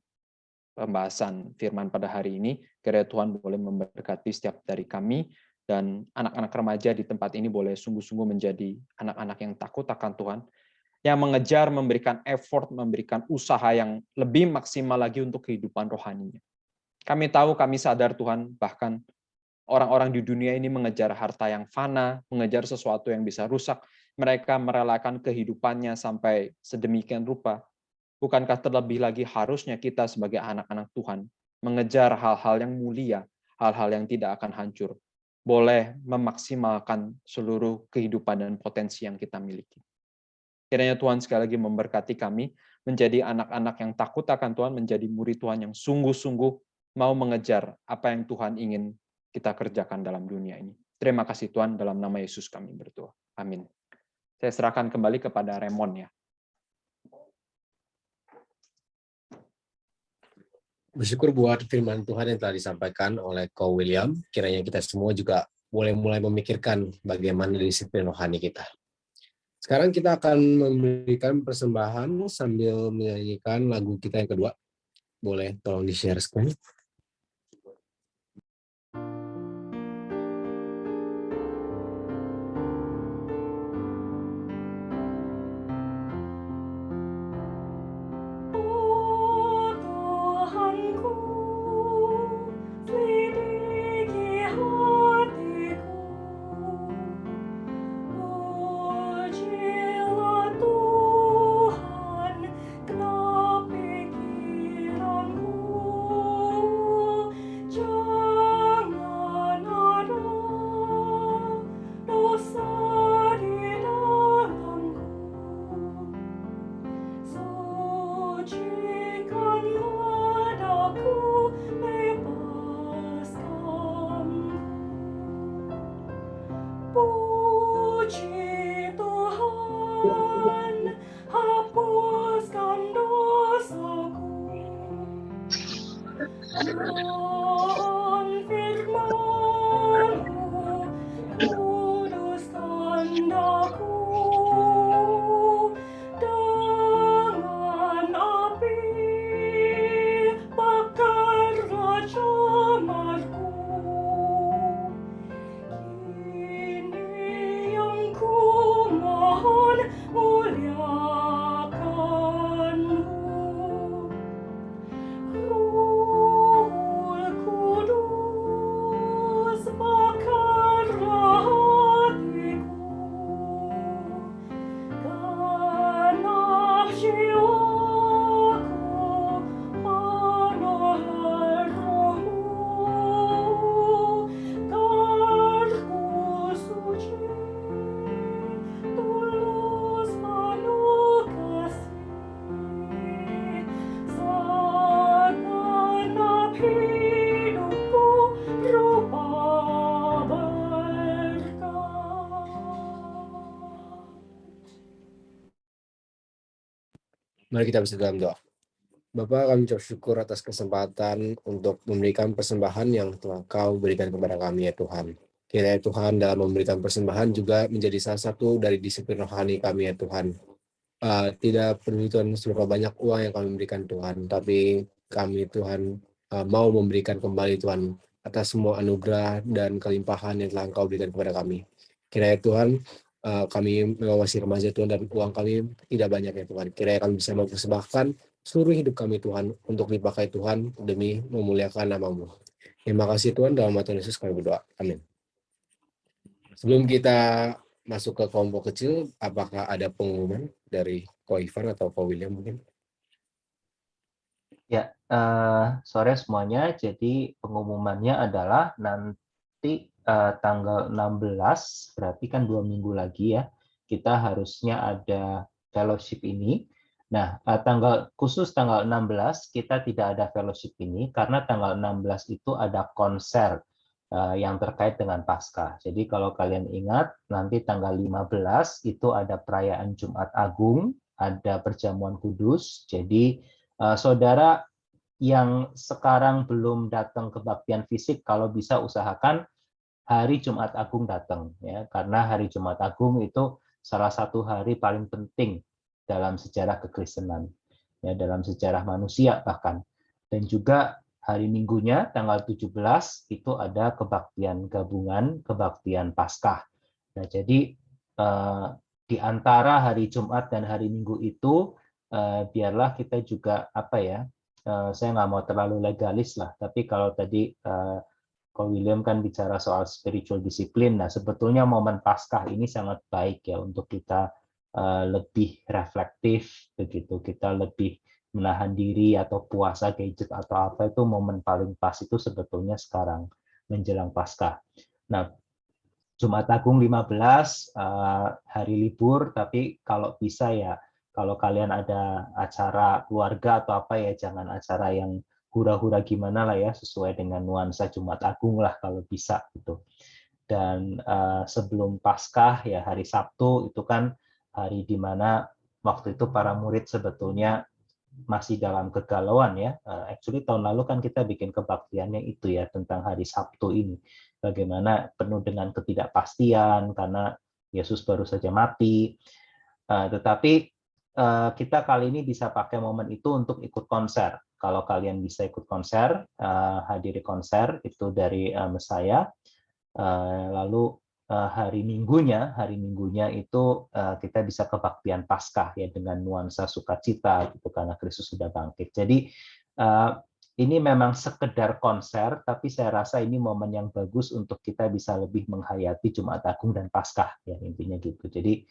pembahasan firman pada hari ini. Kiranya Tuhan boleh memberkati setiap dari kami, dan anak-anak remaja di tempat ini boleh sungguh-sungguh menjadi anak-anak yang takut akan Tuhan, yang mengejar, memberikan effort, memberikan usaha yang lebih maksimal lagi untuk kehidupan rohaninya. Kami tahu, kami sadar Tuhan, bahkan orang-orang di dunia ini mengejar harta yang fana, mengejar sesuatu yang bisa rusak. Mereka merelakan kehidupannya sampai sedemikian rupa. Bukankah terlebih lagi harusnya kita sebagai anak-anak Tuhan mengejar hal-hal yang mulia, hal-hal yang tidak akan hancur, boleh memaksimalkan seluruh kehidupan dan potensi yang kita miliki. Kiranya Tuhan sekali lagi memberkati kami, menjadi anak-anak yang takut akan Tuhan, menjadi murid Tuhan yang sungguh-sungguh mau mengejar apa yang Tuhan ingin kita kerjakan dalam dunia ini. Terima kasih Tuhan, dalam nama Yesus kami berdoa. Amin. Saya serahkan kembali kepada Raymond ya. Bersyukur buat firman Tuhan yang telah disampaikan oleh Ko William. Kiranya kita semua juga boleh mulai memikirkan bagaimana disiplin rohani kita. Sekarang kita akan memberikan persembahan sambil menyanyikan lagu kita yang kedua. Boleh tolong di-share screen. Mari kita bersatu dalam doa. Bapa, kami ucap syukur atas kesempatan untuk memberikan persembahan yang telah Kau berikan kepada kami ya Tuhan. Kiranya Tuhan dalam memberikan persembahan juga menjadi salah satu dari disiplin rohani kami ya Tuhan. Tidak peduli Tuhan seberapa banyak uang yang kami berikan Tuhan, tapi kami Tuhan mau memberikan kembali Tuhan atas semua anugerah dan kelimpahan yang telah Engkau berikan kepada kami. Kiranya Tuhan, kami memang masih remaja Tuhan dan uang kami tidak banyak ya Tuhan. Kiranya kami bisa mempersembahkan seluruh hidup kami Tuhan untuk dipakai Tuhan demi memuliakan nama-Mu. Terima kasih Tuhan, dalam nama Tuhan Yesus kami berdoa. Amin. Sebelum kita masuk ke kelompok kecil, apakah ada pengumuman dari Ko Ivan atau Ko William mungkin? Ya, sore semuanya. Jadi pengumumannya adalah nanti tanggal 16, berarti kan 2 minggu lagi ya, kita harusnya ada fellowship ini. Nah, khusus tanggal 16 kita tidak ada fellowship ini karena tanggal 16 itu ada konser yang terkait dengan Paskah. Jadi kalau kalian ingat, nanti tanggal 15 itu ada perayaan Jumat Agung, ada perjamuan kudus. Jadi saudara yang sekarang belum datang kebaktian fisik, kalau bisa usahakan hari Jumat Agung datang, ya, karena hari Jumat Agung itu salah satu hari paling penting dalam sejarah kekristenan, ya, dalam sejarah manusia bahkan. Dan juga hari Minggunya tanggal 17 itu ada kebaktian gabungan, kebaktian Paskah. Nah, jadi di antara hari Jumat dan hari Minggu itu biarlah kita juga saya nggak mau terlalu legalis lah, tapi kalau tadi Ko William kan bicara soal spiritual disiplin, nah sebetulnya momen Paskah ini sangat baik ya untuk kita lebih reflektif begitu, kita lebih menahan diri atau puasa gadget atau apa, itu momen paling pas itu sebetulnya sekarang menjelang Paskah. Nah, Jumat Agung 15 hari libur, tapi kalau bisa ya kalau kalian ada acara keluarga atau apa ya jangan acara yang hura-hura gimana lah ya, sesuai dengan nuansa Jumat Agung lah kalau bisa gitu. Dan sebelum Paskah ya hari Sabtu itu kan hari di mana waktu itu para murid sebetulnya masih dalam kegalauan ya. Actually tahun lalu kan kita bikin kebaktiannya itu ya tentang hari Sabtu ini. Bagaimana penuh dengan ketidakpastian karena Yesus baru saja mati. Tetapi kita kali ini bisa pakai momen itu untuk ikut konser. Kalau kalian bisa ikut konser, hadiri konser itu dari Messiah. Lalu hari Minggunya itu kita bisa kebaktian Paskah ya dengan nuansa sukacita gitu karena Kristus sudah bangkit. Jadi ini memang sekedar konser, tapi saya rasa ini momen yang bagus untuk kita bisa lebih menghayati Jumat Agung dan Paskah ya intinya gitu. Jadi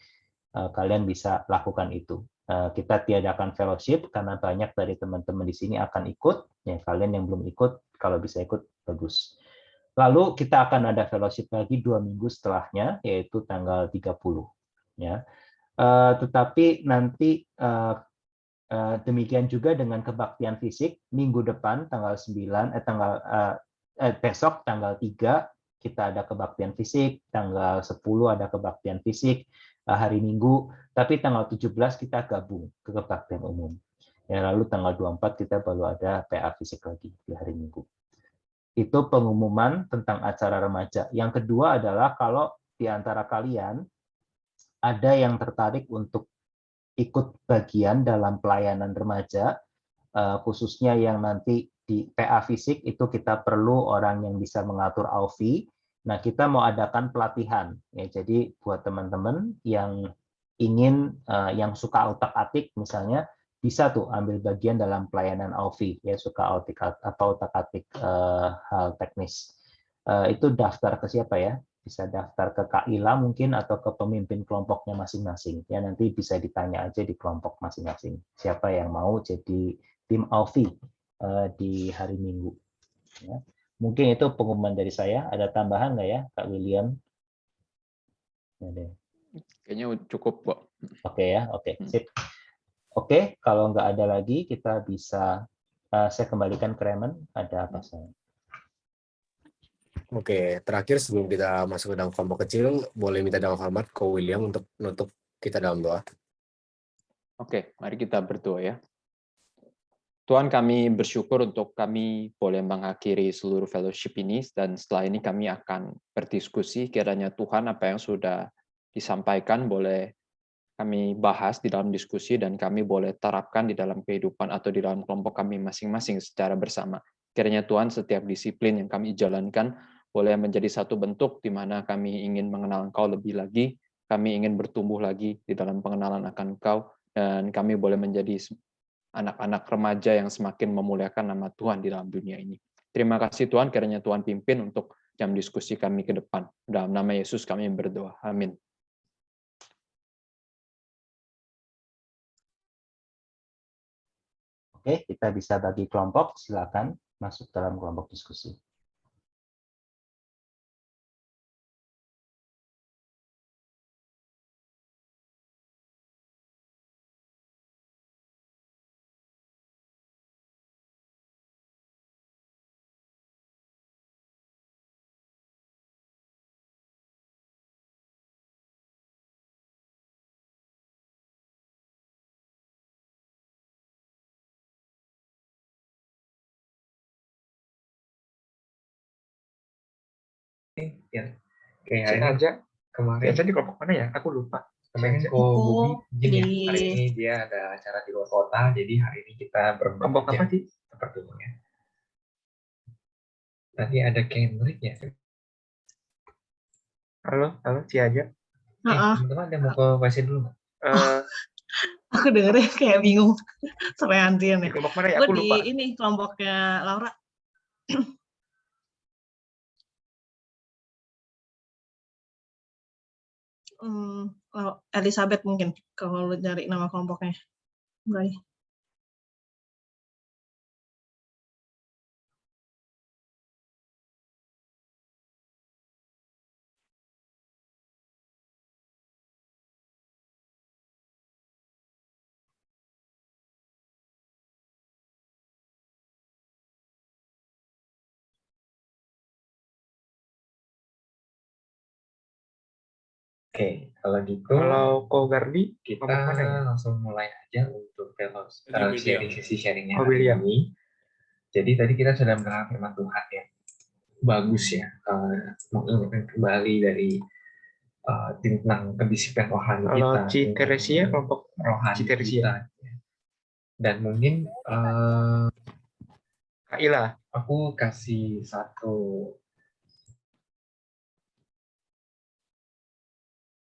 kalian bisa lakukan itu. Kita tiadakan fellowship karena banyak dari teman-teman di sini akan ikut. Ya kalian yang belum ikut, kalau bisa ikut bagus. Lalu kita akan ada fellowship lagi 2 minggu setelahnya, yaitu tanggal 30. Ya. Tetapi nanti demikian juga dengan kebaktian fisik, minggu depan tanggal 9, besok tanggal 3 kita ada kebaktian fisik, tanggal 10 ada kebaktian fisik, hari Minggu, tapi tanggal 17 kita gabung ke kebaktian umum. Ya, lalu tanggal 24 kita baru ada PA fisik lagi di hari Minggu. Itu pengumuman tentang acara remaja. Yang kedua adalah kalau di antara kalian ada yang tertarik untuk ikut bagian dalam pelayanan remaja, khususnya yang nanti di PA fisik itu kita perlu orang yang bisa mengatur AUVI. Nah, kita mau adakan pelatihan. Ya, jadi buat teman-teman yang ingin, yang suka otak-atik misalnya, bisa tuh ambil bagian dalam pelayanan AUVI, ya suka otak-atik hal teknis. Itu daftar ke siapa ya? Bisa daftar ke Kaila mungkin atau ke pemimpin kelompoknya masing-masing. Ya nanti bisa ditanya aja di kelompok masing-masing. Siapa yang mau jadi tim AUVI di hari Minggu. Ya. Mungkin itu pengumuman dari saya. Ada tambahan nggak ya, Kak William? Kayaknya cukup, kok. Oke ya, oke. Sip. Oke, kalau nggak ada lagi, kita bisa saya kembalikan ke Raymond. Ada apa saya? Oke, terakhir sebelum kita masuk ke dalam kelompok kecil, boleh minta doa hormat ke William untuk menutup kita dalam doa. Oke, mari kita berdoa ya. Tuhan, kami bersyukur untuk kami boleh mengakhiri seluruh fellowship ini, dan setelah ini kami akan berdiskusi. Kiranya Tuhan, apa yang sudah disampaikan boleh kami bahas di dalam diskusi, dan kami boleh terapkan di dalam kehidupan atau di dalam kelompok kami masing-masing secara bersama. Kiranya Tuhan, setiap disiplin yang kami jalankan boleh menjadi satu bentuk di mana kami ingin mengenal Engkau lebih lagi, kami ingin bertumbuh lagi di dalam pengenalan akan Engkau, dan kami boleh menjadi anak-anak remaja yang semakin memuliakan nama Tuhan di dalam dunia ini. Terima kasih Tuhan, kiranya Tuhan pimpin untuk jam diskusi kami ke depan. Dalam nama Yesus kami berdoa. Amin. Oke, kita bisa bagi kelompok. Silakan masuk dalam kelompok diskusi. Kayak hari ini aja kemarin aja di kelompok mana ya? Aku lupa. Kemarin Aku Bumi izin ya. di- Hari ini dia ada acara di luar kota, jadi hari ini kita berkelompok apa sih? Sepertinya. Tadi ada Kendrick ya. Halo, si aja. Teman-teman ada mau ke WC dulu nggak? Aku dengernya kayak bingung sampai antrian Di ya. kelompok mana ya? Gue Aku di lupa. ini kelompoknya Laura. Elizabeth mungkin kalau lu nyari nama kelompoknya. Enggak ya? Oke, kalau gitu. Kalau Kogardi, kita langsung mulai aja untuk sesi sharingnya hari ini. Jadi tadi kita sudah mendengar firman Tuhan yang bagus ya, mengingatkan kembali dari tentang kedisiplinan rohani kita. Citeresia, kelompok rohani kita. Dan mungkin Kak Ila, aku kasih satu